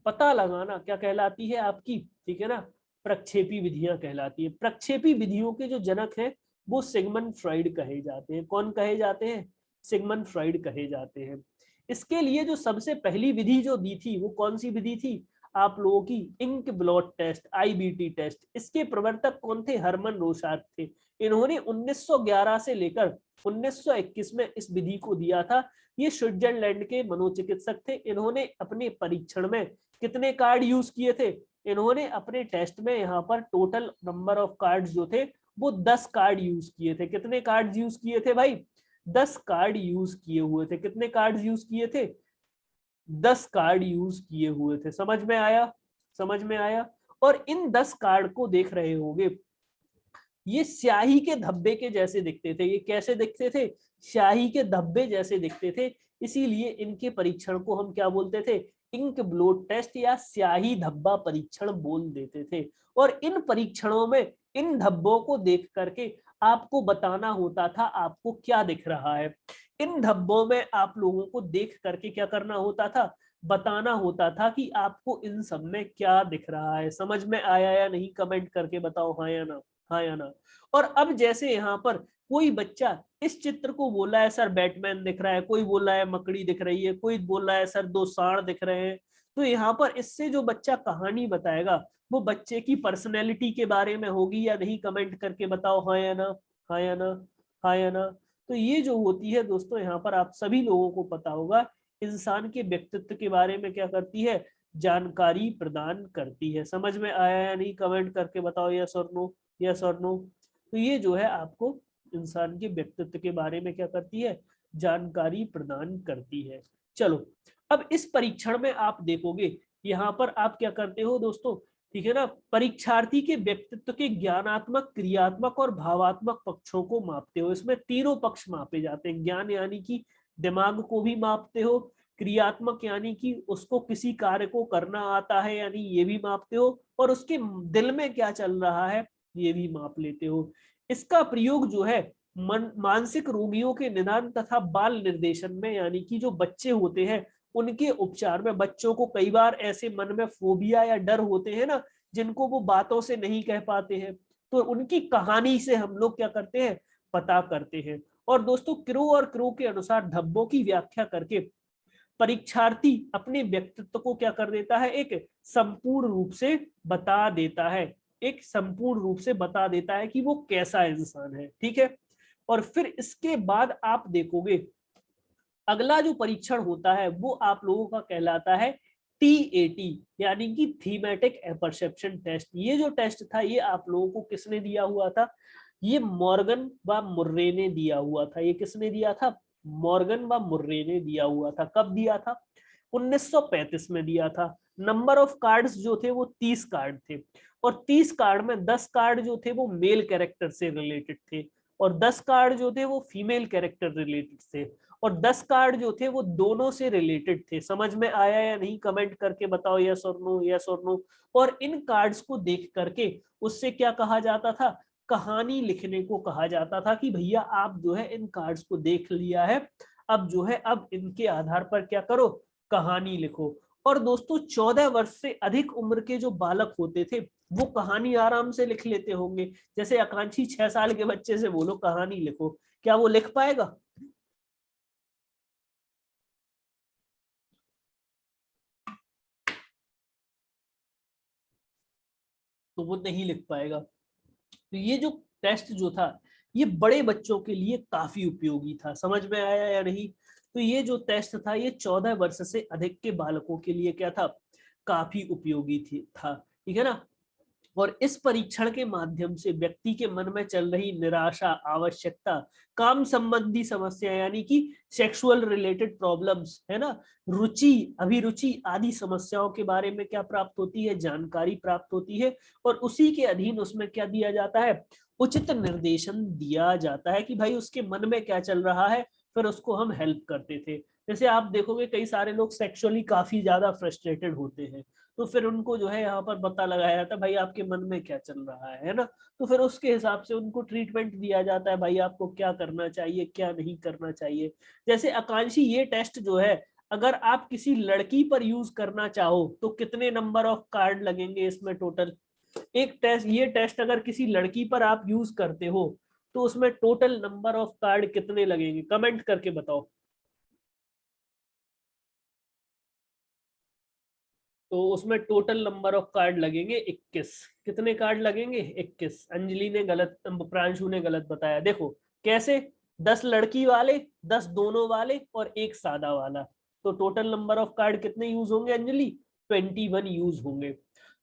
पता लगाना क्या कहलाती है आपकी, ठीक है ना, प्रक्षेपी विधियां कहलाती है। प्रक्षेपी विधियों के जो जनक हैं वो सिगमंड फ्रॉइड कहे जाते हैं। कौन कहे जाते हैं? सिगमंड फ्रॉइड कहे जाते हैं। इसके लिए जो सबसे पहली विधि जो दी थी वो कौन सी विधि थी आप लोगों की? Ink blot test, IBT test. इसके प्रवर्तक कौन थे? हरमन रोशार्ट थे। इन्होंने 1911 से लेकर 1921 में इस विधि को दिया था। ये स्विट्जरलैंड के मनोचिकित्सक थे। इन्होंने अपने परीक्षण में कितने कार्ड यूज किए थे? इन्होंने अपने टेस्ट में यहाँ पर टोटल नंबर ऑफ कार्ड जो थे वो 10 कार्ड यूज किए थे। कितने कार्ड यूज किए थे भाई? 10 कार्ड यूज किए हुए थे। कितने कार्ड यूज किए थे? 10 कार्ड यूज किए हुए थे। समझ में आया? समझ में आया? और इन 10 कार्ड को देख रहे होंगे, ये स्याही के धब्बे के जैसे दिखते थे। ये कैसे दिखते थे? स्याही के धब्बे जैसे दिखते थे। इसीलिए इनके परीक्षण को हम क्या बोलते थे? इंक ब्लॉट टेस्ट या स्याही धब्बा परीक्षण बोल देते थे। और इन परीक्षणों में इन धब्बों को देख करके आपको बताना होता था आपको क्या दिख रहा है। इन धब्बों में आप लोगों को देख करके क्या करना होता था? बताना होता था कि आपको इन सब में क्या दिख रहा है। समझ में आया या नहीं? कमेंट करके बताओ हाँ या ना, हाँ या ना। और अब जैसे यहाँ पर कोई बच्चा इस चित्र को बोल रहा है सर बैटमैन दिख रहा है, कोई बोल रहा है मकड़ी दिख रही है, कोई बोल रहा है सर 2 सांड दिख रहे हैं, तो यहाँ पर इससे जो बच्चा कहानी बताएगा वो बच्चे की पर्सनैलिटी के बारे में होगी या नहीं? कमेंट करके बताओ हाँ या ना, हाँ या ना, हाँ या ना। तो ये जो होती है दोस्तों, यहाँ पर आप सभी लोगों को पता होगा, इंसान के व्यक्तित्व के बारे में क्या करती है? जानकारी प्रदान करती है। समझ में आया या नहीं? कमेंट करके बताओ यस और नो, यस और नो। तो ये जो है आपको इंसान के व्यक्तित्व के बारे में क्या करती है? जानकारी प्रदान करती है। चलो, अब इस परीक्षण में आप देखोगे यहाँ पर आप क्या करते हो दोस्तों, ठीक है ना, परीक्षार्थी के व्यक्तित्व के ज्ञानात्मक, क्रियात्मक और भावात्मक पक्षों को मापते हो। इसमें तीनों पक्ष मापे जाते हैं। ज्ञान यानी कि दिमाग को भी मापते हो, क्रियात्मक यानी कि उसको किसी कार्य को करना आता है यानी ये भी मापते हो, और उसके दिल में क्या चल रहा है ये भी माप लेते हो। इसका प्रयोग जो है मानसिक रोगियों के निदान तथा बाल निर्देशन में, यानी कि जो बच्चे होते हैं उनके उपचार में। बच्चों को कई बार ऐसे मन में फोबिया या डर होते हैं ना, जिनको वो बातों से नहीं कह पाते हैं, तो उनकी कहानी से हम लोग क्या करते हैं? पता करते हैं। और दोस्तों क्रो और क्रो के अनुसार धब्बों की व्याख्या करके परीक्षार्थी अपने व्यक्तित्व को क्या कर देता है? एक संपूर्ण रूप से बता देता है, एक संपूर्ण रूप से बता देता है कि वो कैसा इंसान है। ठीक है, और फिर इसके बाद आप देखोगे अगला जो परीक्षण होता है वो आप लोगों का कहलाता है TAT, यानी कि थीमेटिक परसेप्शन टेस्ट। ये जो टेस्ट था ये आप लोगों को किसने दिया हुआ था? ये मॉर्गन व मुर्रे ने दिया हुआ था। ये किसने दिया था? मॉर्गन व मुर्रे ने दिया हुआ था। कब दिया था? 1935 में दिया था। नंबर ऑफ कार्ड्स जो थे वो 30 कार्ड थे, और 30 कार्ड में 10 कार्ड जो थे वो मेल कैरेक्टर से रिलेटेड थे, और 10 कार्ड जो थे वो फीमेल कैरेक्टर रिलेटेड थे, और 10 कार्ड जो थे वो दोनों से रिलेटेड थे। समझ में आया या नहीं? कमेंट करके बताओ यस और नो, यस और नो। और इन कार्ड्स को देख करके उससे क्या कहा जाता था? कहानी लिखने को कहा जाता था कि भैया आप जो है इन कार्ड्स को देख लिया है, अब जो है अब इनके आधार पर क्या करो? कहानी लिखो। और दोस्तों 14 वर्ष से अधिक उम्र के जो बालक होते थे वो कहानी आराम से लिख लेते होंगे। जैसे आकांक्षी 6 साल के बच्चे से बोलो कहानी लिखो, क्या वो लिख पाएगा? तो वो नहीं लिख पाएगा। तो ये जो टेस्ट जो था ये बड़े बच्चों के लिए काफी उपयोगी था, समझ में आया या नहीं। तो ये जो टेस्ट था ये 14 वर्ष से अधिक के बालकों के लिए क्या था, काफी उपयोगी था, ठीक है ना। और इस परीक्षण के माध्यम से व्यक्ति के मन में चल रही निराशा, आवश्यकता, काम संबंधी समस्या यानी कि सेक्सुअल रिलेटेड प्रॉब्लम्स है ना, रुचि, अभिरुचि आदि समस्याओं के बारे में क्या प्राप्त होती है, जानकारी प्राप्त होती है। और उसी के अधीन उसमें क्या दिया जाता है, उचित निर्देशन दिया जाता है कि भाई उसके मन में क्या चल रहा है, फिर उसको हम हेल्प करते थे। जैसे आप देखोगे कई सारे लोग सेक्सुअली काफी ज्यादा फ्रस्ट्रेटेड होते हैं, तो फिर उनको जो है यहाँ पर पता लगाया जाता है भाई आपके मन में क्या चल रहा है ना। तो फिर उसके हिसाब से उनको ट्रीटमेंट दिया जाता है, भाई आपको क्या करना चाहिए क्या नहीं करना चाहिए। जैसे आकांक्षी ये टेस्ट जो है अगर आप किसी लड़की पर यूज करना चाहो तो कितने नंबर ऑफ कार्ड लगेंगे इसमें टोटल, एक टेस्ट, ये टेस्ट अगर किसी लड़की पर आप यूज करते हो तो उसमें टोटल नंबर ऑफ कार्ड कितने लगेंगे, कमेंट करके बताओ। तो उसमें टोटल नंबर ऑफ कार्ड लगेंगे 21। कितने कार्ड लगेंगे, 21। अंजलि ने गलत, प्रांशु ने गलत बताया। देखो कैसे, 10 लड़की वाले, 10 दोनों वाले और एक सादा वाला, तो टोटल नंबर ऑफ कार्ड कितने यूज होंगे अंजलि, 21 यूज होंगे।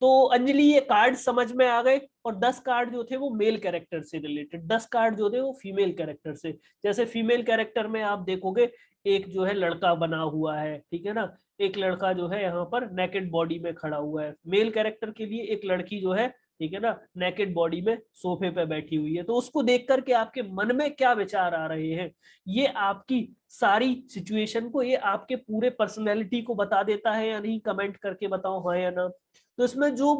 तो अंजलि ये कार्ड समझ में आ गए। और 10 कार्ड जो थे वो मेल कैरेक्टर से रिलेटेड, 10 कार्ड जो थे वो फीमेल कैरेक्टर से। जैसे फीमेल कैरेक्टर में आप देखोगे एक जो है लड़का बना हुआ है, ठीक है ना, एक लड़का जो है यहाँ पर नेकेड बॉडी में खड़ा हुआ है। मेल कैरेक्टर के लिए एक लड़की जो है, ठीक है ना, नेकेड बॉडी में सोफे पे बैठी हुई है। तो उसको देख करके आपके मन में क्या विचार आ रहे हैं, ये आपकी सारी सिचुएशन को, ये आपके पूरे पर्सनैलिटी को बता देता है या नहीं, कमेंट करके बताओ हाँ या ना। तो इसमें जो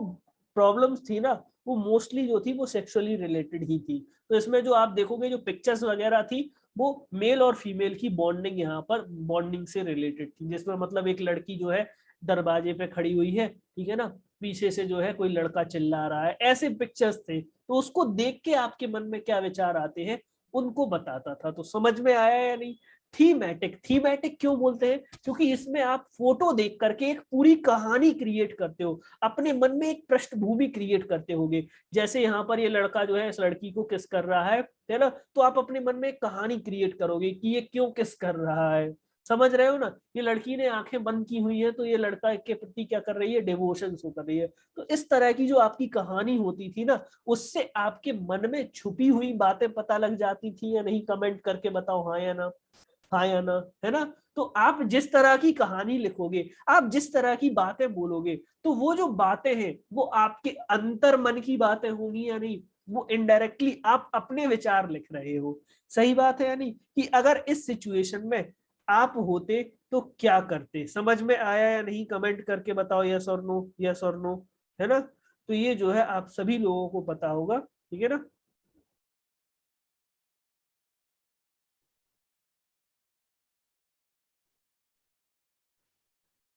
प्रॉब्लम्स थी ना वो मोस्टली जो थी वो सेक्सुअली रिलेटेड ही थी। तो इसमें जो आप देखोगे जो पिक्चर्स वगैरह थी वो मेल और फीमेल की बॉन्डिंग, यहाँ पर बॉन्डिंग से रिलेटेड थी, जिसमें मतलब एक लड़की जो है दरवाजे पे खड़ी हुई है, ठीक है ना, पीछे से जो है कोई लड़का चिल्ला रहा है, ऐसे पिक्चर्स थे। तो उसको देख के आपके मन में क्या विचार आते हैं उनको बताता था। तो समझ में आया या नहीं। थीमेटिक, थीमेटिक क्यों बोलते हैं, क्योंकि इसमें आप फोटो देख करके एक पूरी कहानी क्रिएट करते हो, अपने मन में एक पृष्ठभूमि क्रिएट करते होगे। जैसे यहाँ पर ये लड़का जो है इस लड़की को किस कर रहा है ना, तो आप अपने मन में एक कहानी क्रिएट करोगे कि ये क्यों किस कर रहा है। समझ रहे हो ना, ये लड़की ने आंखें बंद की हुई है तो ये लड़का के प्रति क्या कर रही है, डिवोशन शो कर रही है। तो इस तरह की जो आपकी कहानी होती थी ना, उससे आपके मन में छुपी हुई बातें पता लग जाती थी या नहीं, कमेंट करके बताओ हाँ या ना, हाँ या ना, है ना। तो आप जिस तरह की कहानी लिखोगे, आप जिस तरह की बातें बोलोगे, तो वो जो बातें हैं वो आपके अंतर मन की बातें होंगी या नहीं, वो इनडायरेक्टली आप अपने विचार लिख रहे हो। सही बात है या नहीं, कि अगर इस सिचुएशन में आप होते तो क्या करते, समझ में आया या नहीं, कमेंट करके बताओ यस और नो, यस और नो, है ना। तो ये जो है आप सभी लोगों को पता होगा, ठीक है ना।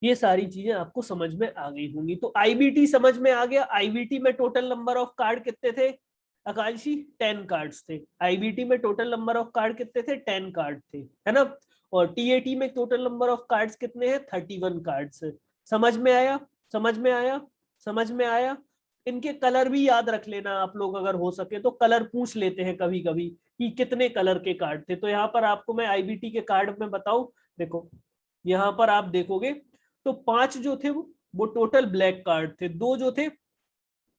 ये सारी चीजें आपको समझ में आ गई होंगी। तो आईबीटी समझ में आ गया। आईबीटी में टोटल नंबर ऑफ कार्ड कितने थे आकांक्षी, 10 कार्ड्स थे। आईबीटी में टोटल नंबर ऑफ कार्ड कितने थे, 10 कार्ड थे, है ना। और टीएटी में टोटल नंबर ऑफ कार्ड्स कितने हैं, 31 कार्ड्स। समझ में आया, समझ में आया, समझ में आया। इनके कलर भी याद रख लेना आप लोग, अगर हो सके तो कलर पूछ लेते हैं कभी कभी कि कितने कलर के कार्ड थे। तो यहाँ पर आपको मैं आईबीटी के कार्ड में बताऊं, देखो यहाँ पर आप देखोगे तो 5 जो थे वो टोटल ब्लैक कार्ड थे, 2 जो थे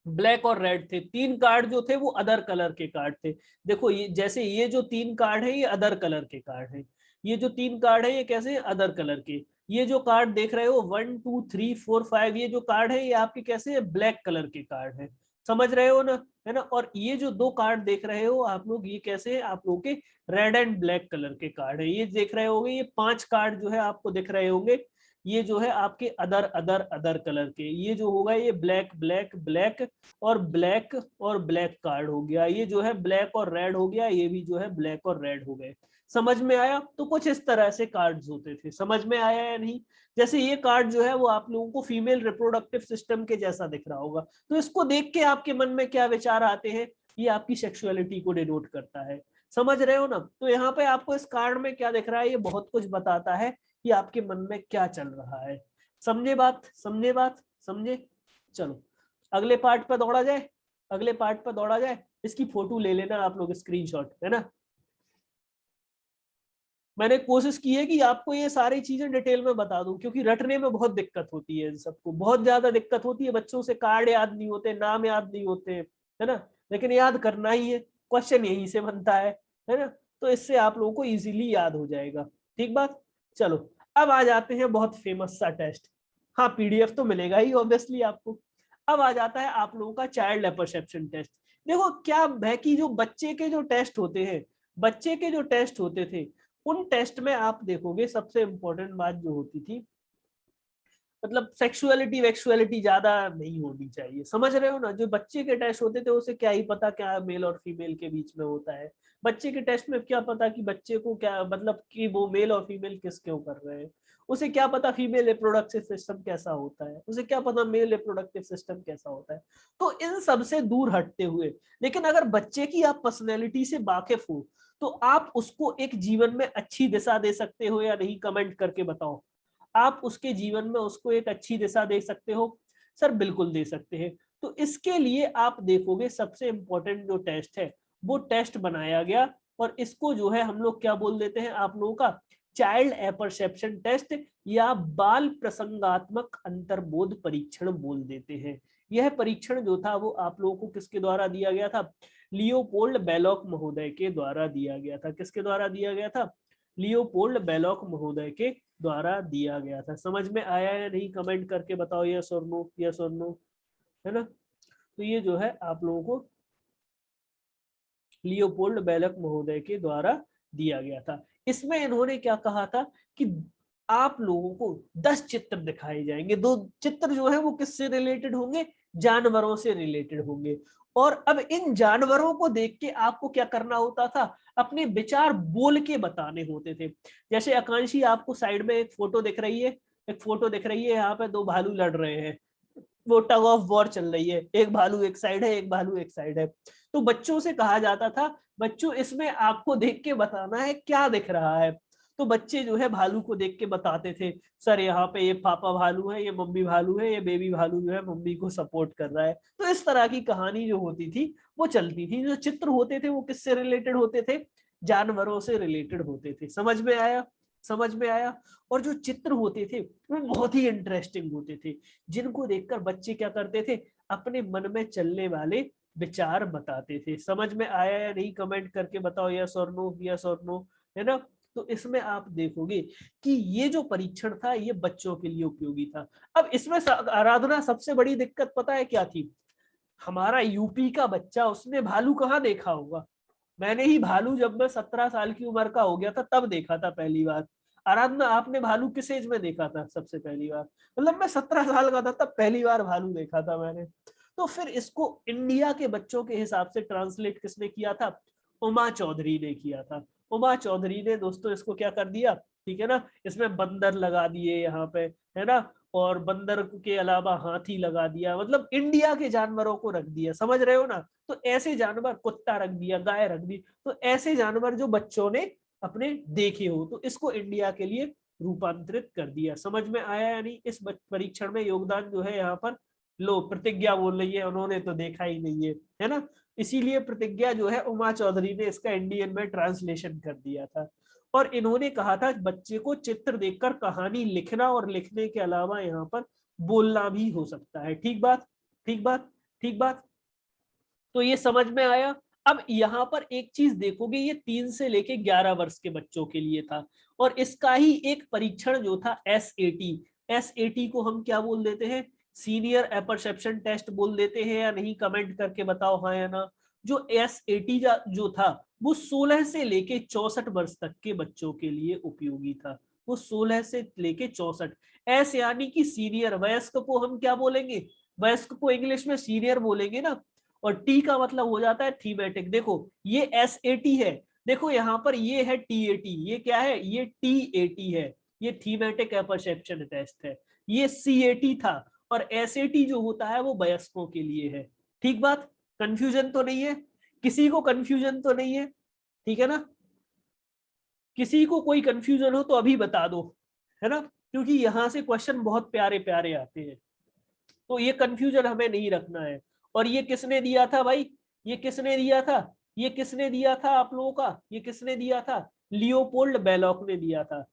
ब्लैक और रेड थे, 3 कार्ड जो थे वो अदर कलर के कार्ड थे। देखो ये जैसे ये जो 3 कार्ड है ये अदर कलर के कार्ड है, ये जो 3 कार्ड है ये कैसे हैं, अदर कलर के। ये जो कार्ड देख रहे हो 1 2 3 4 5, ये जो कार्ड है ये आपके कैसे है, ब्लैक कलर के कार्ड है। समझ रहे हो ना, है ना। और ये जो 2 कार्ड देख रहे हो आप लोग, ये कैसे है, आप लोगों के रेड एंड ब्लैक कलर के कार्ड है। ये देख रहे होंगे ये 5 कार्ड जो है आपको दिख रहे होंगे, ये जो है आपके अदर अदर अदर कलर के। ये जो होगा ये ब्लैक ब्लैक ब्लैक और ब्लैक और ब्लैक कार्ड हो गया। ये जो है ब्लैक और रेड हो गया, ये भी जो है ब्लैक और रेड हो गए। समझ में आया। तो कुछ इस तरह से कार्ड्स होते थे, समझ में आया या नहीं। जैसे ये कार्ड जो है वो आप लोगों को फीमेल रिप्रोडक्टिव सिस्टम के जैसा दिख रहा होगा, तो इसको देख के आपके मन में क्या विचार आते हैं, ये आपकी सेक्सुअलिटी को डिनोट करता है। समझ रहे हो ना। तो यहाँ पे आपको इस कार्ड में क्या दिख रहा है, ये बहुत कुछ बताता है कि आपके मन में क्या चल रहा है। समझे बात, समझे बात, समझे। चलो अगले पार्ट पर दौड़ा जाए, अगले पार्ट पर दौड़ा जाए। इसकी फोटो ले लेना आप लोग, स्क्रीनशॉट, है ना। मैंने कोशिश की है कि आपको ये सारी चीजें डिटेल में बता दूं, क्योंकि रटने में बहुत दिक्कत होती है, सबको बहुत ज्यादा दिक्कत होती है। बच्चों से कार्ड याद नहीं होते, नाम याद नहीं होते, है ना, लेकिन याद करना ही है, क्वेश्चन यहीं से बनता है ना। तो इससे आप लोगों को इजीली याद हो जाएगा। ठीक बात। चलो अब आ जाते हैं बहुत फेमस सा टेस्ट। हाँ, पीडीएफ तो मिलेगा ही ऑब्वियसली आपको। अब आ जाता है आप लोगों का चाइल्ड परसेप्शन टेस्ट। देखो क्या है कि जो बच्चे के जो टेस्ट होते हैं, बच्चे के जो टेस्ट होते थे, उन टेस्ट में आप देखोगे सबसे इंपॉर्टेंट बात जो होती थी, मतलब सेक्सुअलिटी वेक्सुअलिटी ज्यादा नहीं होनी चाहिए, समझ रहे हो ना। जो बच्चे के टेस्ट होते थे उसे क्या ही पता क्या मेल और फीमेल के बीच में होता है। बच्चे के टेस्ट में क्या पता कि बच्चे को क्या, मतलब कि वो मेल और फीमेल किस क्यों कर रहे हैं। उसे क्या पता फीमेल रिप्रोडक्टिव सिस्टम कैसा होता है, उसे क्या पता मेल रिप्रोडक्टिव सिस्टम कैसा होता है। तो इन सब से दूर हटते हुए, लेकिन अगर बच्चे की आप पर्सनैलिटी से वाकिफ हो तो आप उसको एक जीवन में अच्छी दिशा दे सकते हो या नहीं, कमेंट करके बताओ। आप उसके जीवन में उसको एक अच्छी दिशा दे सकते हो? सर बिल्कुल दे सकते हैं। तो इसके लिए आप देखोगे सबसे इंपॉर्टेंट जो टेस्ट है वो टेस्ट बनाया गया, और इसको जो है हम लोग क्या बोल देते हैं आप लोगों का, चाइल्ड अपरसेप्शन टेस्ट या बाल प्रसंगात्मक अंतर्बोध परीक्षण बोल देते हैं। यह परीक्षण जो था वो आप लोगों को किसके द्वारा दिया गया था? लियोपोल्ड बेलोक महोदय के द्वारा दिया गया था। किसके द्वारा दिया गया था? लियोपोल्ड बेलोक महोदय के द्वारा दिया गया था। समझ में आया या नहीं, कमेंट करके बताओ यस और नो, यस और नो, है ना। तो ये जो है आप लोगों को लियोपोल्ड बेलोक महोदय के द्वारा दिया गया था। इसमें इन्होंने क्या कहा था कि आप लोगों को 10 चित्र दिखाए जाएंगे। 2 चित्र जो है वो किससे रिलेटेड होंगे? जानवरों से रिलेटेड होंगे। और अब इन जानवरों को देख के आपको क्या करना होता था? अपने विचार बोल के बताने होते थे। जैसे आकांक्षी आपको साइड में एक फोटो दिख रही है, एक फोटो दिख रही है, यहाँ पे 2 भालू लड़ रहे हैं, वो टग ऑफ वॉर चल रही है, एक भालू एक साइड है, एक भालू एक साइड है। तो बच्चों से कहा जाता था बच्चों इसमें आपको देख के बताना है क्या दिख रहा है। तो बच्चे जो है भालू को देख के बताते थे, सर यहाँ पे ये पापा भालू है, ये मम्मी भालू है, ये बेबी भालू जो है मम्मी को सपोर्ट कर रहा है। तो इस तरह की कहानी जो होती थी वो चलती थी। जो चित्र होते थे वो किससे रिलेटेड होते थे? जानवरों से रिलेटेड होते थे। समझ में आया? समझ में आया। और जो चित्र होते थे वो बहुत ही इंटरेस्टिंग होते थे, जिनको देखकर बच्चे क्या करते थे? अपने मन में चलने वाले विचार बताते थे। समझ में आया या नहीं, कमेंट करके बताओ यस और नो, यस और नो, है ना। तो इसमें आप देखोगे कि ये जो परीक्षण था ये बच्चों के लिए उपयोगी था। अब इसमें आराधना सबसे बड़ी दिक्कत पता है क्या थी? हमारा यूपी का बच्चा, उसने भालू कहाँ देखा होगा? मैंने ही भालू जब मैं 17 साल की उम्र का हो गया था तब देखा था पहली बार। आराधना आपने भालू किस एज में देखा था सबसे पहली बार? मतलब मैं 17 साल का था तब पहली बार भालू देखा था मैंने। तो फिर इसको इंडिया के बच्चों के हिसाब से ट्रांसलेट किसने किया था? उमा चौधरी ने किया था। उमा चौधरी ने दोस्तों इसको क्या कर दिया, ठीक है ना, इसमें बंदर लगा दिए यहाँ पे, है ना, और बंदर के अलावा हाथी लगा दिया, मतलब इंडिया के जानवरों को रख दिया। समझ रहे हो ना। तो ऐसे जानवर, कुत्ता रख दिया, गाय रख दी, तो ऐसे जानवर जो बच्चों ने अपने देखे हो, तो इसको इंडिया के लिए रूपांतरित कर दिया। समझ में आया यानी इस परीक्षण में योगदान जो है यहाँ पर, लो प्रतिज्ञा बोल रही है उन्होंने तो देखा ही नहीं है ना। इसीलिए प्रतिज्ञा जो है उमा चौधरी ने इसका इंडियन में ट्रांसलेशन कर दिया था। और इन्होंने कहा था बच्चे को चित्र देखकर कहानी लिखना, और लिखने के अलावा यहाँ पर बोलना भी हो सकता है। ठीक बात, ठीक बात, ठीक बात। तो ये समझ में आया। अब यहाँ पर एक चीज देखोगे, ये 3 से लेके 11 वर्ष के बच्चों के लिए था, और इसका ही एक परीक्षण जो था एसएटी, एसएटी को हम क्या बोल देते हैं? सीनियर अपरसेप्शन टेस्ट बोल देते हैं या नहीं, कमेंट करके बताओ हाँ या ना। जो एसएटी जो था वो 16 से लेके 64 वर्ष तक के बच्चों के लिए उपयोगी था। वो 16 से लेके 64, एस यानी कि सीनियर, वयस्क को हम क्या बोलेंगे? वयस्क को इंग्लिश में सीनियर बोलेंगे ना। और टी का मतलब हो जाता है थीमेटिक। देखो ये एसएटी है, देखो यहाँ पर ये है टीएटी, ये क्या है? ये टीएटी है, ये थीमेटिक परसेप्शन टेस्ट है। ये सीएटी था, और एसएटी जो होता है वो वयस्कों के लिए है। ठीक बात, कंफ्यूजन तो नहीं है? किसी को कंफ्यूजन तो नहीं है? ठीक है ना। किसी को कोई कंफ्यूजन हो तो अभी बता दो, है ना, क्योंकि यहां से क्वेश्चन बहुत प्यारे प्यारे आते हैं। तो ये कंफ्यूजन हमें नहीं रखना है। और ये किसने दिया था भाई, ये किसने दिया था, ये किसने दिया था आप लोगों का, ये किसने दिया था, लियोपोल्ड बेलोक ने दिया था,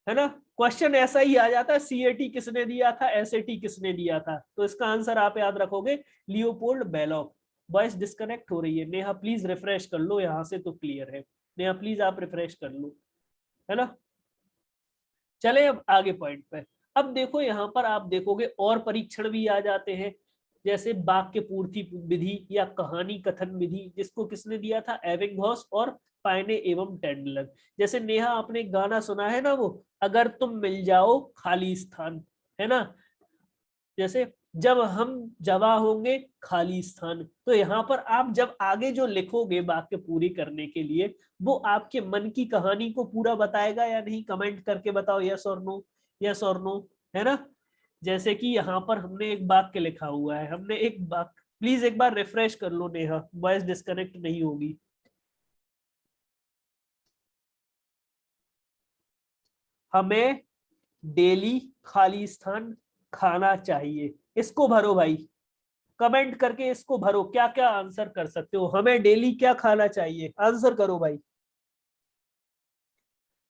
है ना। क्वेश्चन ऐसा ही आ जाता है, सीएटी किसने दिया था, एसएटी किसने दिया था, तो इसका आंसर आप याद रखोगे लियोपोल्ड बेलोक। वॉइस डिस्कनेक्ट हो रही है, नेहा प्लीज रिफ्रेश कर लो यहाँ से तो क्लियर है, नेहा प्लीज आप रिफ्रेश कर लो, है ना। चले अब आगे पॉइंट पे। अब देखो यहाँ पर आप देखोगे और परीक्षण भी आ जाते हैं, जैसे वाक्य पूर्ति विधि या कहानी कथन विधि, जिसको किसने दिया था, एबिंगहॉस और पाइने एवं टेंडलर। जैसे नेहा आपने गाना सुना है ना, वो अगर तुम मिल जाओ खाली स्थान, है ना, जैसे जब हम जवा होंगे खाली स्थान। तो यहाँ पर आप जब आगे जो लिखोगे वाक्य पूरी करने के लिए, वो आपके मन की कहानी को पूरा बताएगा या नहीं, कमेंट करके बताओ, यस और नो, यस और नो, है ना। जैसे कि यहाँ पर हमने एक वाक्य लिखा हुआ है, हमने एक वाक्य, प्लीज एक बार रिफ्रेश कर लो नेहा, वॉइस डिस्कनेक्ट नहीं होगी। हमें डेली खाली स्थान खाना चाहिए, इसको भरो भाई, कमेंट करके इसको भरो, क्या क्या आंसर कर सकते हो, हमें डेली क्या खाना चाहिए, आंसर करो भाई।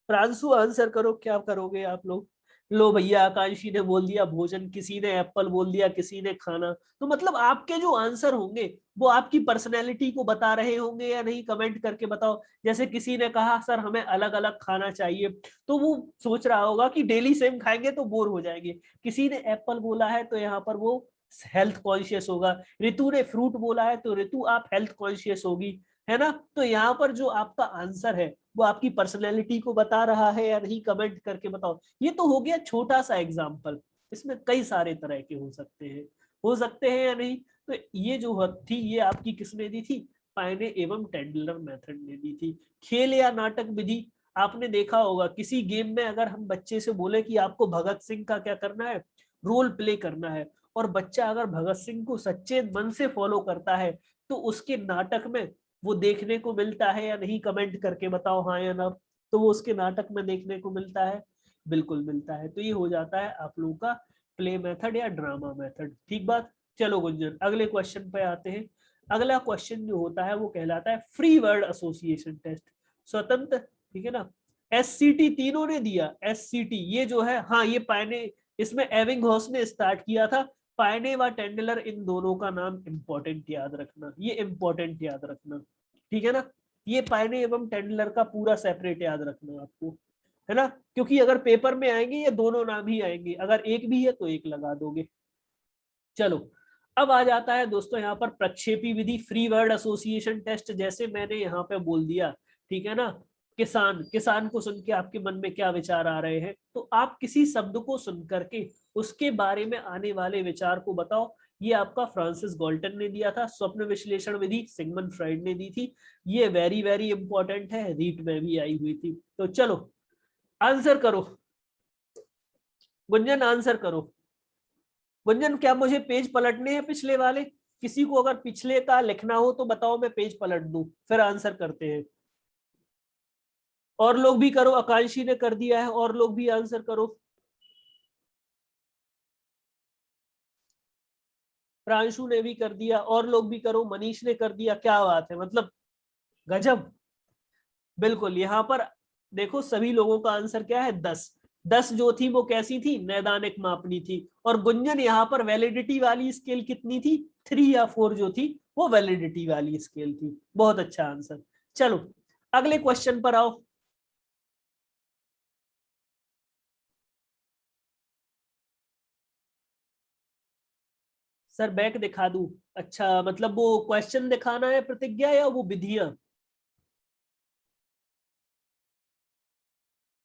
प्रांशु आंसर करो, क्या करोगे आप लोग। लो भैया, आकांक्षी ने बोल दिया भोजन, किसी ने एप्पल बोल दिया, किसी ने खाना। तो मतलब आपके जो आंसर होंगे वो आपकी पर्सनैलिटी को बता रहे होंगे या नहीं, कमेंट करके बताओ। जैसे किसी ने कहा सर हमें अलग अलग खाना चाहिए, तो वो सोच रहा होगा कि डेली सेम खाएंगे तो बोर हो जाएंगे। किसी ने एप्पल बोला है तो यहाँ पर वो हेल्थ कॉन्शियस होगा। ऋतु ने फ्रूट बोला है तो ऋतु आप हेल्थ कॉन्शियस होगी, है ना। तो यहाँ पर जो आपका आंसर है वो आपकी पर्सनैलिटी को बता रहा है या नहीं, कमेंट करके बताओ। ये तो हो गया छोटा सा एग्जाम्पल, इसमें कई सारे तरह के हो सकते हैं, हो सकते हैं या नहीं। तो ये जो थी ये आपकी किसने दी थी, पाइने एवं टेंडलर मेथड ने दी थी। खेल या नाटक विधि, आपने देखा होगा किसी गेम में अगर हम बच्चे से बोले कि आपको भगत सिंह का क्या करना है, रोल प्ले करना है, और बच्चा अगर भगत सिंह को सच्चे मन से फॉलो करता है, तो उसके नाटक में वो देखने को मिलता है या नहीं, कमेंट करके बताओ हाँ या ना। तो वो उसके नाटक में देखने को मिलता है, बिल्कुल मिलता है। तो ये हो जाता है आप लोगों का प्ले मेथड या ड्रामा मेथड, ठीक बात। चलो गुंजन अगले क्वेश्चन पे आते हैं। अगला क्वेश्चन जो होता है वो कहलाता है फ्री वर्ड एसोसिएशन टेस्ट, स्वतंत्र, ठीक है ना। एससीटी तीनों ने दिया, एससीटी ये जो है, हाँ ये पाइने, इसमें एबिंगहॉस ने स्टार्ट किया था। पाइने व टेंडलर, इन दोनों का नाम इंपॉर्टेंट याद रखना, ये इंपॉर्टेंट याद रखना, ठीक है ना। ये पाइने एवं टेंडलर का पूरा सेपरेट याद रखना आपको, है ना, क्योंकि अगर पेपर में आएंगे ये दोनों नाम ही आएंगे, अगर एक भी है तो एक लगा दोगे। चलो अब आ जाता है दोस्तों यहाँ पर प्रक्षेपी विधि, फ्री वर्ड एसोसिएशन टेस्ट। जैसे मैंने यहाँ पे बोल दिया, ठीक है ना, किसान, किसान को सुन के आपके मन में क्या विचार आ रहे हैं, तो आप किसी शब्द को सुन करके उसके बारे में आने वाले विचार को बताओ। ये आपका फ्रांसिस गॉल्टन ने दिया था। स्वप्न विश्लेषण विधि सिगमंड फ्राइड ने दी थी। ये वेरी वेरी इंपॉर्टेंट है, रीट में भी आई हुई थी। तो चलो आंसर करो, गुंजन आंसर करो। गुंजन क्या मुझे पेज पलटने हैं पिछले वाले, किसी को अगर पिछले का लिखना हो तो बताओ, मैं पेज पलट दूं, फिर आंसर करते हैं। और लोग भी करो, आकांक्षी ने कर दिया है, और लोग भी आंसर करो। प्रांशु ने भी कर दिया, और लोग भी करो, मनीष ने कर दिया, क्या बात है, मतलब गजब। बिल्कुल, यहाँ पर देखो सभी लोगों का आंसर क्या है, 10। 10 जो थी वो कैसी थी, नैदानिक मापनी थी। और गुंजन यहाँ पर वैलिडिटी वाली स्केल कितनी थी, 3 या 4 जो थी वो वैलिडिटी वाली स्केल थी। बहुत अच्छा आंसर। चलो अगले क्वेश्चन पर आओ। सर बैक दिखा दूं, अच्छा मतलब वो क्वेश्चन दिखाना है प्रतिज्ञा या वो विधियां,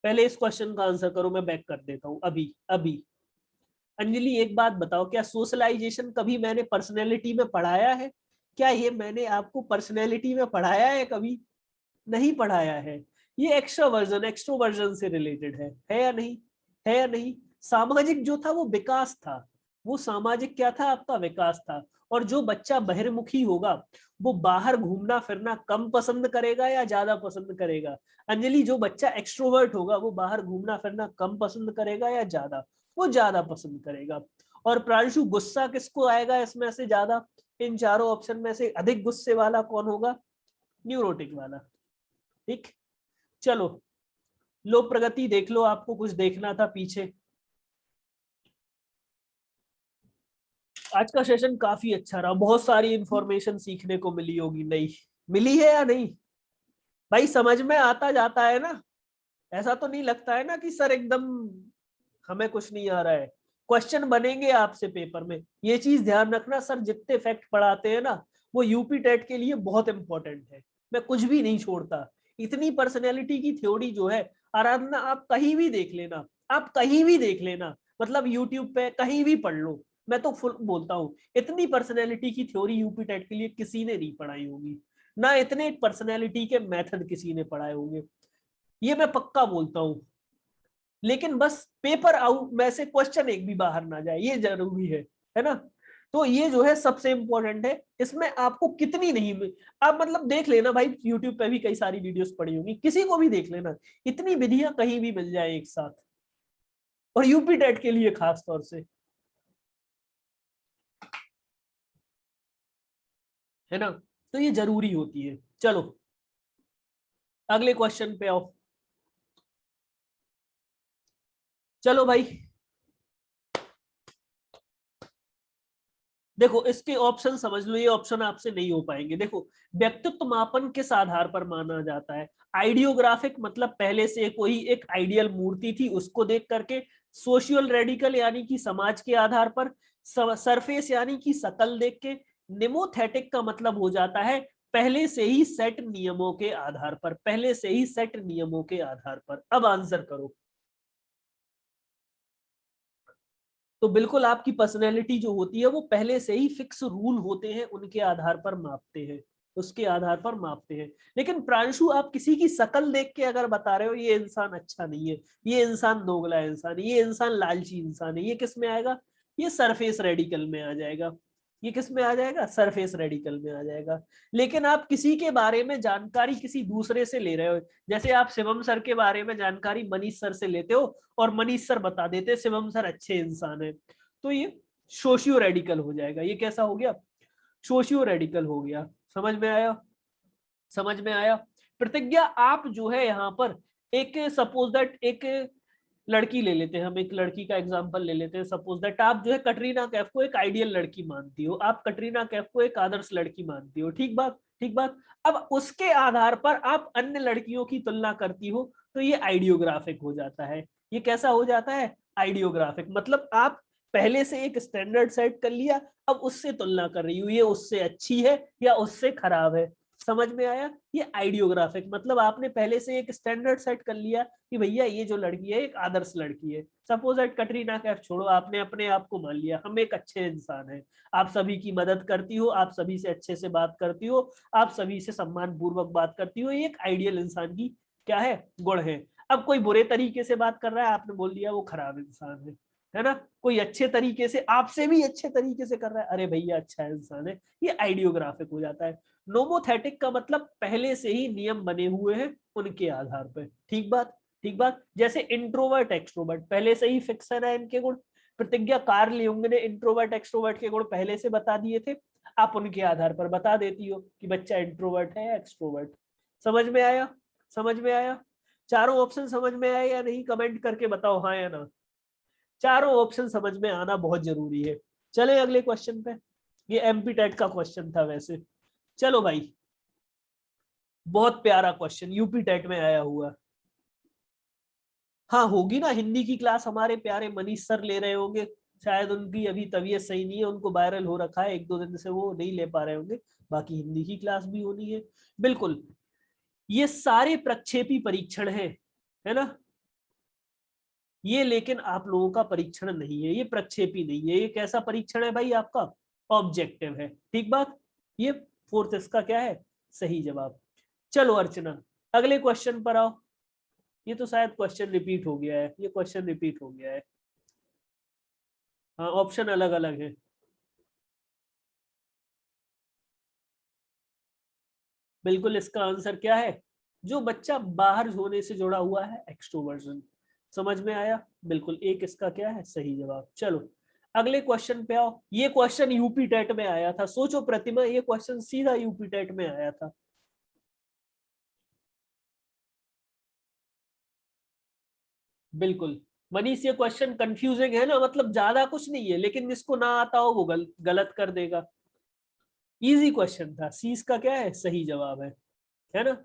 पहले इस क्वेश्चन का आंसर करो, मैं बैक कर देता हूं अभी अभी। अंजलि एक बात बताओ, क्या सोशलाइजेशन कभी मैंने पर्सनैलिटी में पढ़ाया है, क्या ये मैंने आपको पर्सनैलिटी में पढ़ाया है कभी, नहीं पढ़ाया है। ये एक्स्ट्रोवर्जन से रिलेटेड है या नहीं, है या नहीं। सामाजिक जो था वो विकास था, वो सामाजिक क्या था, आपका विकास था। और जो बच्चा बहिर्मुखी होगा वो बाहर घूमना फिरना कम पसंद करेगा या ज्यादा पसंद करेगा। अंजलि जो बच्चा एक्सट्रोवर्ट होगा वो बाहर घूमना फिरना कम पसंद करेगा या ज्यादा, वो ज्यादा पसंद करेगा। और प्रांशु गुस्सा किसको आएगा इसमें से ज्यादा? इन चारों ऑप्शन में से अधिक गुस्से वाला कौन होगा? न्यूरोटिक वाला। ठीक, चलो लो प्रगति देख लो, आपको कुछ देखना था पीछे। आज का सेशन काफी अच्छा रहा, बहुत सारी इंफॉर्मेशन सीखने को मिली होगी। नहीं मिली है या नहीं भाई? समझ में आता जाता है ना? ऐसा तो नहीं लगता है ना कि सर एकदम हमें कुछ नहीं आ रहा है? क्वेश्चन बनेंगे आपसे पेपर में, ये चीज ध्यान रखना। सर जितने फैक्ट पढ़ाते हैं ना वो यूपी टेट के लिए बहुत इंपॉर्टेंट है, मैं कुछ भी नहीं छोड़ता। इतनी पर्सनैलिटी की थ्योरी जो है आराधना, आप कहीं भी देख लेना, आप कहीं भी देख लेना, मतलब यूट्यूब पे कहीं भी पढ़ लो। मैं तो फुल बोलता हूँ, इतनी पर्सनैलिटी की थ्योरी यूपी टेट के लिए किसी ने नहीं पढ़ाई होगी, ना इतने पर्सनैलिटी के मेथड किसी ने पढ़ाए होंगे, ये मैं पक्का बोलता हूँ। लेकिन बस पेपर आउट में से क्वेश्चन एक भी बाहर ना जाए, ये जरूरी है ना? तो ये जो है सबसे इंपॉर्टेंट है। इसमें आपको कितनी नहीं आप मतलब देख लेना भाई, यूट्यूब पे भी कई सारी वीडियोस पड़ी होंगी, किसी को भी देख लेना, इतनी विधियां कहीं भी मिल जाए एक साथ, और यूपी टेट के लिए खास तौर से, है ना? तो ये जरूरी होती है। चलो अगले क्वेश्चन पे आओ। चलो भाई देखो, इसके ऑप्शन समझ लो, ये ऑप्शन आपसे नहीं हो पाएंगे। देखो, व्यक्तित्व मापन किस आधार पर माना जाता है? आइडियोग्राफिक मतलब पहले से कोई एक आइडियल मूर्ति थी उसको देख करके। सोशियल रेडिकल यानी कि समाज के आधार पर। सरफेस यानी कि शकल देख के। निमोथेटिक का मतलब हो जाता है पहले से ही सेट नियमों के आधार पर, पहले से ही सेट नियमों के आधार पर। अब आंसर करो। तो बिल्कुल आपकी पर्सनैलिटी जो होती है वो पहले से ही फिक्स रूल होते हैं, उनके आधार पर मापते हैं, उसके आधार पर मापते हैं। लेकिन प्रांशु आप किसी की शकल देख के अगर बता रहे हो ये इंसान अच्छा नहीं है, ये इंसान दोगला इंसान है, ये इंसान लालची इंसान है, ये किस में आएगा? ये सरफेस रेडिकल में आ जाएगा। ये किस में आ जाएगा? सरफेस रेडिकल में आ जाएगा। लेकिन आप किसी के बारे में जानकारी किसी दूसरे से ले रहे हो, जैसे आप शिवम सर के बारे में जानकारी मनीष सर से लेते हो और मनीष सर बता देते शिवम सर अच्छे इंसान है, तो ये सोशियो रेडिकल हो जाएगा। ये कैसा हो गया? सोशियो रेडिकल हो गया। समझ में आया? समझ में आया? प्रतिज्ञा आप जो है यहाँ पर एक सपोज दैट एक लड़की ले लेते हैं, हम एक लड़की का एग्जांपल ले लेते हैं। सपोज दैट आप जो है कटरीना कैफ को एक आइडियल लड़की मानती हो, आप कटरीना कैफ को एक आदर्श लड़की मानती हो, ठीक बात, ठीक बात। अब उसके आधार पर आप अन्य लड़कियों की तुलना करती हो, तो ये आइडियोग्राफिक हो जाता है। ये कैसा हो जाता है? आइडियोग्राफिक। मतलब आप पहले से एक स्टैंडर्ड सेट कर लिया, अब उससे तुलना कर रही हूँ, ये उससे अच्छी है या उससे खराब है। समझ में आया? ये आइडियोग्राफिक मतलब आपने पहले से एक स्टैंडर्ड सेट कर लिया कि भैया ये जो लड़की है एक आदर्श लड़की है। सपोज दैट कटरीना कैफ छोड़ो, आपने अपने आप को मान लिया हम एक अच्छे इंसान हैं, आप सभी की मदद करती हो, आप सभी से अच्छे से बात करती हो, आप सभी से सम्मान पूर्वक बात करती हो, ये एक आइडियल इंसान की क्या है? गुण है। अब कोई बुरे तरीके से बात कर रहा है, आपने बोल दिया वो खराब इंसान है ना? कोई अच्छे तरीके से, आपसे भी अच्छे तरीके से कर रहा है, अरे भैया अच्छा इंसान है, ये आइडियोग्राफिक हो जाता है। नोमोथेटिक का मतलब पहले से ही नियम बने हुए हैं उनके आधार पर, ठीक बात, ठीक बात। जैसे इंट्रोवर्ट एक्सट्रोवर्ट पहले से ही फिक्स है इनके गुण। प्रतिज्ञा कार्ल युंग ने इंट्रोवर्ट एक्सट्रोवर्ट के गुण पहले से बता दिए थे, आप उनके आधार पर बता देती हो कि बच्चा इंट्रोवर्ट है या एक्सट्रोवर्ट। समझ में आया? समझ में आया? चारों ऑप्शन समझ में आए या नहीं? कमेंट करके बताओ हाँ या ना। चारों ऑप्शन समझ में आना बहुत जरूरी है। चले अगले क्वेश्चन पे। ये एमपी टेट का क्वेश्चन था वैसे। चलो भाई, बहुत प्यारा क्वेश्चन यूपी टेट में आया हुआ। हाँ होगी ना, हिंदी की क्लास हमारे प्यारे मनीष सर ले रहे होंगे, शायद उनकी अभी तबीयत सही नहीं है, उनको वायरल हो रखा है, एक दो दिन से वो नहीं ले पा रहे होंगे। बाकी हिंदी की क्लास भी होनी है बिल्कुल। ये सारे प्रक्षेपी परीक्षण है ना? ये लेकिन आप लोगों का परीक्षण नहीं है, ये प्रक्षेपी नहीं है। ये कैसा परीक्षण है भाई? आपका ऑब्जेक्टिव है, ठीक बात। ये फोर्थ इसका क्या है? सही जवाब। चलो अर्चना अगले क्वेश्चन पर आओ। ये तो शायद क्वेश्चन रिपीट हो गया है, ये क्वेश्चन रिपीट हो गया है। हाँ ऑप्शन अलग अलग है। बिल्कुल इसका आंसर क्या है? जो बच्चा बाहर होने से जुड़ा हुआ है, एक्सट्रोवर्जन। समझ में आया? बिल्कुल एक इसका क्या है? सही जवाब। चलो अगले क्वेश्चन पे आओ। ये क्वेश्चन यूपी टेट में आया था, सोचो प्रतिमा, ये क्वेश्चन सीधा यूपी टेट में आया था। बिल्कुल मनीष, ये क्वेश्चन कंफ्यूजिंग है ना, मतलब ज्यादा कुछ नहीं है, लेकिन जिसको ना आता हो वो गलत कर देगा। इजी क्वेश्चन था, सी इसका क्या है, सही जवाब है ना।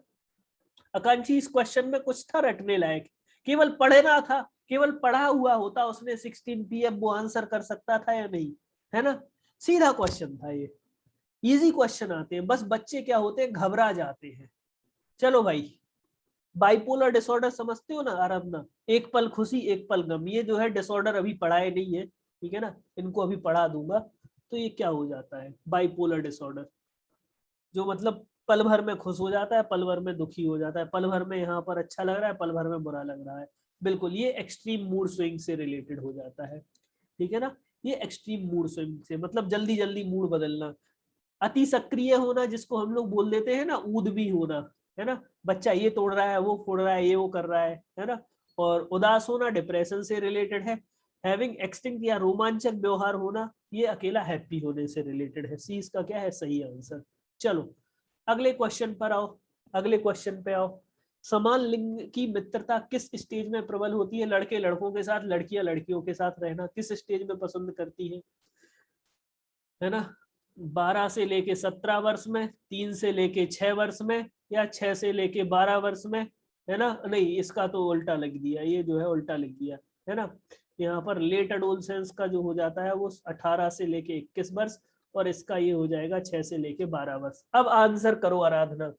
आकांक्षी, इस क्वेश्चन में कुछ था रटने लायक, केवल पढ़ना था, केवल पढ़ा हुआ होता उसने 16 पीएफ, वो आंसर कर सकता था या नहीं, है ना। सीधा क्वेश्चन था ये। इजी क्वेश्चन आते हैं, बस बच्चे क्या होते हैं, घबरा जाते हैं। चलो भाई, बाइपोलर डिसऑर्डर समझते हो ना आराधना, एक पल खुशी एक पल गम, ये जो है डिसऑर्डर अभी पढ़ाए नहीं है, ठीक है ना, इनको अभी पढ़ा दूंगा। तो ये क्या हो जाता है बाइपोलर डिसऑर्डर, जो मतलब पल भर में खुश हो जाता है, पल भर में दुखी हो जाता है, पल भर में यहाँ पर अच्छा लग रहा है, पल भर में बुरा लग रहा है। बिल्कुल, ये एक्सट्रीम मूड स्विंग से रिलेटेड हो जाता है, ठीक है ना। ये एक्सट्रीम मूड स्विंग से मतलब जल्दी जल्दी मूड बदलना। अति सक्रिय होना, जिसको हम लोग बोल देते हैं ना ऊदमी होना, है ना, बच्चा ये तोड़ रहा है, वो फोड़ रहा है, ये वो कर रहा है ना। और उदास होना डिप्रेशन से रिलेटेड है। हैविंग एक्सटिंक्ट या रोमांचक व्यवहार होना, ये अकेला हैप्पी होने से रिलेटेड है। सी इसका क्या है, सही आंसर। चलो अगले क्वेश्चन पर आओ, अगले क्वेश्चन पे आओ। समान लिंग की मित्रता किस स्टेज में प्रबल होती है, लड़के लड़कों के साथ, लड़कियां लड़कियों के साथ रहना किस स्टेज में पसंद करती है ना। 12 से लेके 17 वर्ष में, 3 से लेके 6 वर्ष में, या 6 से लेके 12 वर्ष में, है ना। नहीं, इसका तो उल्टा लिख दिया, ये जो है उल्टा लिख दिया, है ना। यहाँ पर लेट एडोलसेंस का जो हो जाता है वो 18 से लेके 21 वर्ष, और इसका ये हो जाएगा 6 से लेके 12 वर्ष। अब आंसर करो आराधना।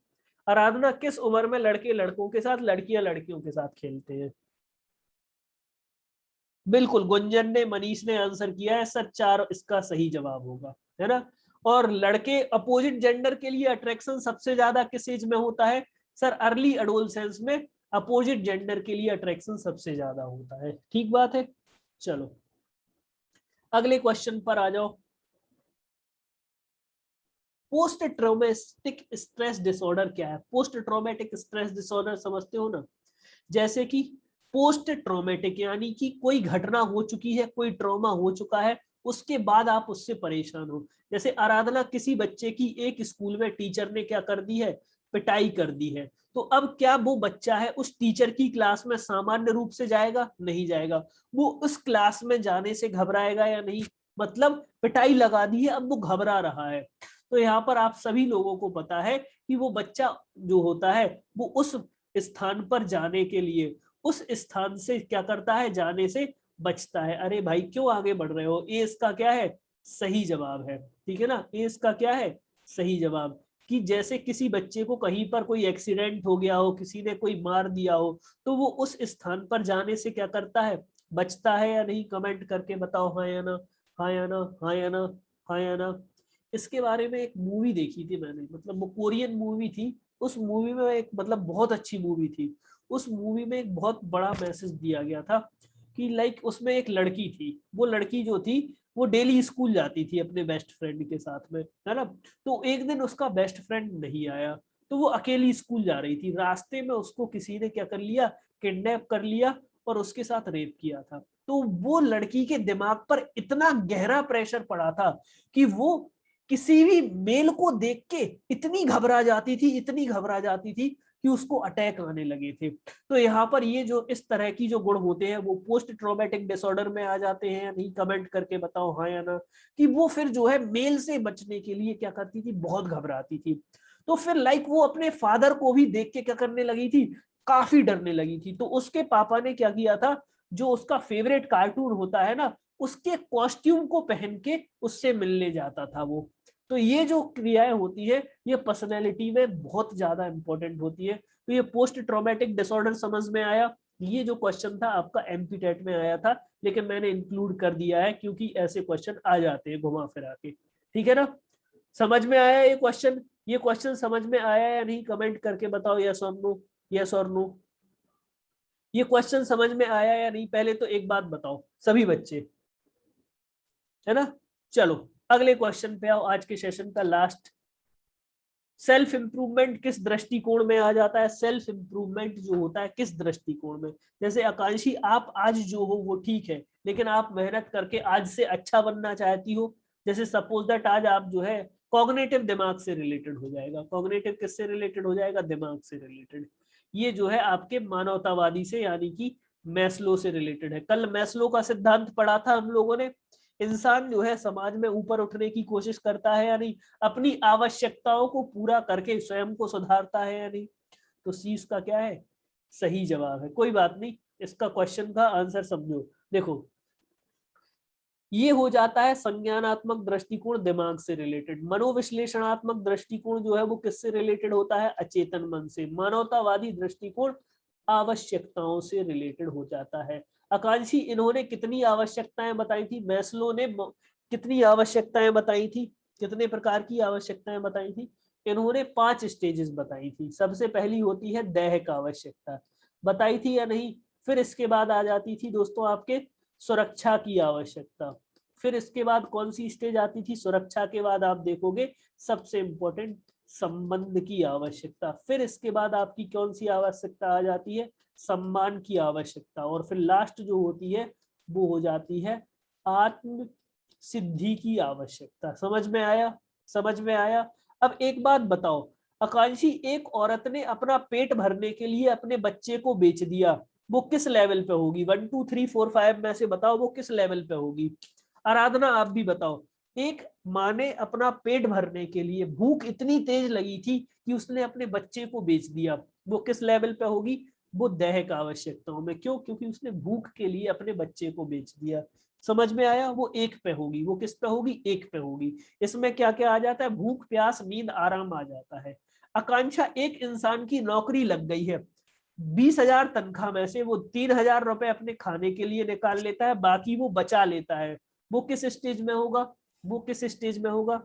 आराधना, किस उम्र में लड़के लड़कों के साथ, लड़कियां लड़कियों के साथ खेलते हैं। बिल्कुल, गुंजन ने, मनीष ने आंसर किया है सर, 4 इसका सही जवाब होगा, है ना। और लड़के अपोजिट जेंडर के लिए अट्रैक्शन सबसे ज्यादा किस एज में होता है, सर अर्ली एडोलसेंस में अपोजिट जेंडर के लिए अट्रैक्शन सबसे ज्यादा होता है, ठीक बात है। चलो अगले क्वेश्चन पर आ जाओ। पोस्ट ट्रॉमेटिक स्ट्रेस डिसऑर्डर क्या है, पोस्ट ट्रॉमेटिक स्ट्रेस डिसऑर्डर समझते हो ना। जैसे कि पोस्ट ट्रॉमेटिक यानी कि कोई घटना हो चुकी है, कोई ट्रॉमा हो चुका है, उसके बाद आप उससे परेशान हो। जैसे आराधना, किसी बच्चे की एक स्कूल में टीचर ने क्या कर दी है, पिटाई कर दी है, तो अब क्या वो बच्चा है उस टीचर की क्लास में सामान्य रूप से जाएगा, नहीं जाएगा। वो उस क्लास में जाने से घबराएगा या नहीं, मतलब पिटाई लगा दी है, अब वो घबरा रहा है। तो यहाँ पर आप सभी लोगों को पता है कि वो बच्चा जो होता है वो उस स्थान पर जाने के लिए, उस स्थान से क्या करता है, जाने से बचता है। अरे भाई क्यों आगे बढ़ रहे हो, ए इसका क्या है, सही जवाब है, ठीक है ना, ए इसका क्या है, सही जवाब। कि जैसे किसी बच्चे को कहीं पर कोई एक्सीडेंट हो गया हो, किसी ने कोई मार दिया हो, तो वो उस स्थान पर जाने से क्या करता है, बचता है या नहीं, कमेंट करके बताओ, हाँ या ना, हाँ या ना, हाँ या ना, हाँ या ना। इसके बारे में एक मूवी देखी थी मैंने, मतलब वो कोरियन मूवी थी। उस मूवी में एक मतलब बहुत अच्छी मूवी थी। उस मूवी में एक बहुत बड़ा मैसेज दिया गया था कि लाइक उसमें एक लड़की थी, वो लड़की जो थी वो डेली स्कूल जाती थी अपने बेस्ट फ्रेंड के साथ में, है ना। तो एक दिन उसका बेस्ट फ्रेंड नहीं आया, तो वो अकेली स्कूल जा रही थी, रास्ते में उसको किसी ने क्या कर लिया, किडनैप कर लिया और उसके साथ रेप किया था। तो वो लड़की के दिमाग पर इतना गहरा प्रेशर पड़ा था कि वो किसी भी मेल को देख के इतनी घबरा जाती थी, इतनी घबरा जाती थी कि उसको अटैक आने लगे थे। तो यहाँ पर ये जो इस तरह की जो गुण होते हैं वो पोस्ट ट्रॉमेटिक डिसऑर्डर में आ जाते हैं या नहीं, कमेंट करके बताओ हाँ या ना। कि वो फिर जो है मेल से बचने के लिए क्या करती थी, बहुत घबराती थी। तो फिर लाइक वो अपने फादर को भी देख के क्या करने लगी थी, काफी डरने लगी थी। तो उसके पापा ने क्या किया था, जो उसका फेवरेट कार्टून होता है ना, उसके कॉस्ट्यूम को पहन के उससे मिलने जाता था वो। तो ये जो क्रियाएं होती है ये पर्सनैलिटी में बहुत ज्यादा इंपॉर्टेंट होती है। तो ये पोस्ट ट्रॉमेटिक डिसऑर्डर समझ में आया। ये जो क्वेश्चन था आपका एमपी टेट में आया था, लेकिन मैंने इंक्लूड कर दिया है क्योंकि ऐसे क्वेश्चन आ जाते हैं घुमा फिरा के, ठीक है ना। समझ में आया ये क्वेश्चन, ये क्वेश्चन समझ में आया या नहीं, कमेंट करके बताओ यस और नो, यस और नो। ये क्वेश्चन समझ में आया या नहीं, पहले तो एक बात बताओ सभी बच्चे, है ना। चलो अगले क्वेश्चन पे आओ, आज के सेशन का लास्ट सेल्फ इंप्रूवमेंट किस दृष्टिकोण में आ जाता है? सेल्फ इंप्रूवमेंट जो होता है किस दृष्टिकोण में? जैसे आकांक्षी, आप आज जो हो वो ठीक है, लेकिन आप मेहनत करके आज से अच्छा बनना चाहती हो। जैसे सपोज दैट आज आप जो है कॉग्निटिव दिमाग से रिलेटेड हो जाएगा। कॉग्निटिव किससे रिलेटेड हो जाएगा? दिमाग से रिलेटेड। ये जो है आपके मानवतावादी से यानी कि मैस्लो से रिलेटेड है। कल मैस्लो का सिद्धांत पढ़ा था हम लोगों ने। इंसान जो है समाज में ऊपर उठने की कोशिश करता है या नहीं? अपनी आवश्यकताओं को पूरा करके स्वयं को सुधारता है या नहीं? तो सी इसका क्या है? सही जवाब है। कोई बात नहीं, इसका क्वेश्चन का आंसर समझो। देखो, ये हो जाता है संज्ञानात्मक दृष्टिकोण दिमाग से रिलेटेड। मनोविश्लेषणात्मक दृष्टिकोण जो है वो किससे रिलेटेड होता है? अचेतन मन से। मानवतावादी दृष्टिकोण आवश्यकताओं से रिलेटेड हो जाता है। आकांक्षी, इन्होंने कितनी आवश्यकताएं बताई थी? मैस्लो ने कितनी आवश्यकताएं बताई थी? कितने प्रकार की आवश्यकताएं बताई थी? इन्होंने 5 स्टेजेस बताई थी। सबसे पहली होती है दैहिक आवश्यकता, बताई थी या नहीं? फिर इसके बाद आ जाती थी दोस्तों आपके सुरक्षा की आवश्यकता। फिर इसके बाद कौन सी स्टेज आती थी? सुरक्षा के बाद आप देखोगे सबसे इंपॉर्टेंट संबंध की आवश्यकता। फिर इसके बाद आपकी कौन सी आवश्यकता आ जाती है? सम्मान की आवश्यकता। और फिर लास्ट जो होती है वो हो जाती है आत्म सिद्धि की आवश्यकता। समझ में आया? समझ में आया? अब एक बात बताओ आकांक्षी, एक औरत ने अपना पेट भरने के लिए अपने बच्चे को बेच दिया, वो किस लेवल पे होगी? 1 2 3 4 5 में से बताओ वो किस लेवल पे होगी? आराधना आप भी बताओ। एक माँ ने अपना पेट भरने के लिए, भूख इतनी तेज लगी थी कि उसने अपने बच्चे को बेच दिया, वो किस लेवल पे होगी? वो दैहिक आवश्यकताओं में। क्यों? क्योंकि उसने भूख के लिए अपने बच्चे को बेच दिया। समझ में आया? वो 1 पे होगी। वो किस पे होगी? 1 पे होगी। इसमें क्या क्या आ जाता है? भूख, प्यास, नींद, आराम आ जाता है। आकांक्षा, एक इंसान की नौकरी लग गई है, 20,000 तनख्वाह में से वो 3,000 रुपए अपने खाने के लिए निकाल लेता है, बाकी वो बचा लेता है। वो किस स्टेज में होगा? वो किस स्टेज में होगा?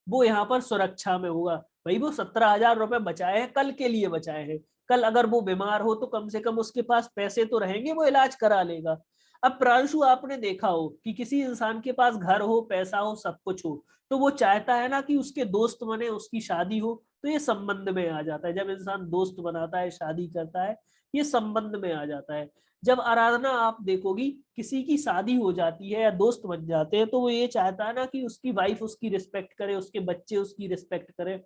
वो यहाँ पर सुरक्षा में होगा। भाई वो 17,000 रुपए बचाए हैं, कल के लिए बचाए हैं। कल अगर वो बीमार हो तो कम से कम उसके पास पैसे तो रहेंगे, वो इलाज करा लेगा। अब प्रांशु, आपने देखा हो कि किसी इंसान के पास घर हो, पैसा हो, सब कुछ हो, तो वो चाहता है ना कि उसके दोस्त बने, उसकी शादी हो। तो ये संबंध में आ जाता है। जब इंसान दोस्त बनाता है, शादी करता है, ये संबंध में आ जाता है। जब आराधना आप देखोगी किसी की शादी हो जाती है या दोस्त बन जाते हैं, तो वो ये चाहता है ना कि उसकी वाइफ उसकी रिस्पेक्ट करे, उसके बच्चे उसकी रिस्पेक्ट करें।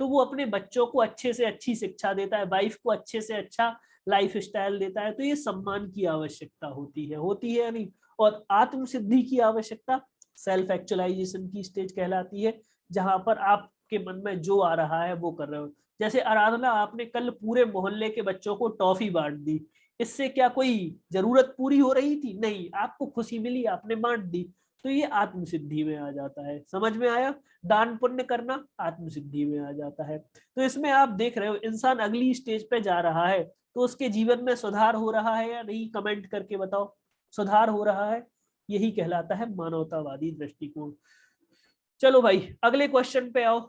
तो वो अपने बच्चों को अच्छे से अच्छी शिक्षा देता है, वाइफ को अच्छे से अच्छा लाइफ स्टाइल देता है। तो ये सम्मान की आवश्यकता होती है या नहीं? और आत्म सिद्धि की आवश्यकता सेल्फ एक्चुअलाइजेशन की स्टेज कहलाती है, जहां पर आपके मन में जो आ रहा है वो कर रहे हो। जैसे आराधना, आपने कल पूरे मोहल्ले के बच्चों को टॉफी बांट दी, इससे क्या कोई जरूरत पूरी हो रही थी? नहीं, आपको खुशी मिली, आपने बांट दी। तो ये आत्मसिद्धि में आ जाता है। समझ में आया? दान पुण्य करना आत्मसिद्धि में आ जाता है। तो इसमें आप देख रहे हो इंसान अगली स्टेज पे जा रहा है, तो उसके जीवन में सुधार हो रहा है या नहीं? कमेंट करके बताओ। सुधार हो रहा है, यही कहलाता है मानवतावादी दृष्टिकोण। चलो भाई, अगले क्वेश्चन पे आओ।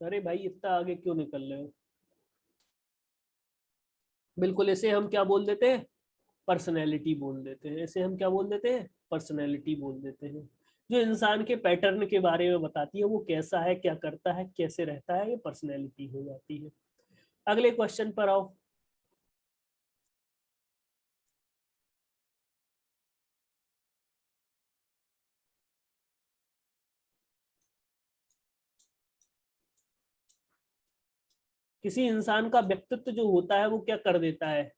अरे भाई, इतना आगे क्यों निकल रहे हो? बिल्कुल, इसे हम क्या बोल देते हैं? पर्सनैलिटी बोल देते हैं। इसे हम क्या बोल देते हैं? पर्सनैलिटी बोल देते हैं। जो इंसान के पैटर्न के बारे में बताती है, वो कैसा है, क्या करता है, कैसे रहता है, ये पर्सनैलिटी हो जाती है। अगले क्वेश्चन पर आओ। किसी इंसान का व्यक्तित्व जो होता है वो क्या कर देता है?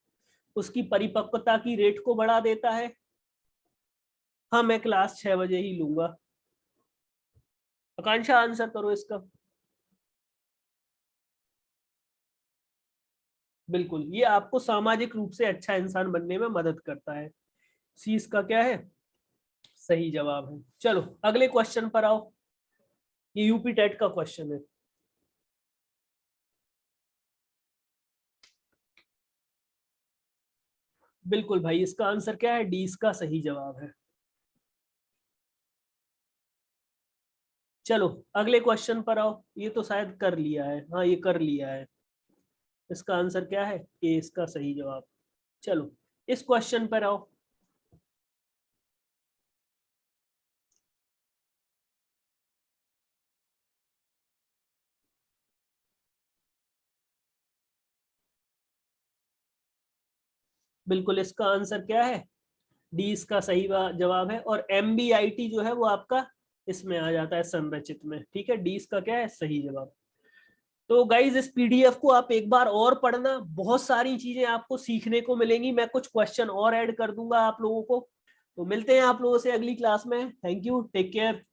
उसकी परिपक्वता की रेट को बढ़ा देता है। हाँ, मैं क्लास 6 बजे ही लूंगा। आकांक्षा, आंसर करो इसका। बिल्कुल, ये आपको सामाजिक रूप से अच्छा इंसान बनने में मदद करता है। सी इसका क्या है? सही जवाब है। चलो अगले क्वेश्चन पर आओ। ये यूपी टेट का क्वेश्चन है। बिल्कुल भाई, इसका आंसर क्या है? डी इसका सही जवाब है। चलो अगले क्वेश्चन पर आओ। ये तो शायद कर लिया है, हाँ ये कर लिया है। इसका आंसर क्या है? ए इसका सही जवाब। चलो इस क्वेश्चन पर आओ। बिल्कुल इसका आंसर क्या है? डी इसका सही जवाब है। और MBIT जो है वो आपका इसमें आ जाता है संरचित में। ठीक है, डी इसका क्या है? सही जवाब। तो गाइज इस PDF को आप एक बार और पढ़ना, बहुत सारी चीजें आपको सीखने को मिलेंगी। मैं कुछ क्वेश्चन और ऐड कर दूंगा आप लोगों को। तो मिलते हैं आप लोगों से अगली क्लास में। Thank you, take care.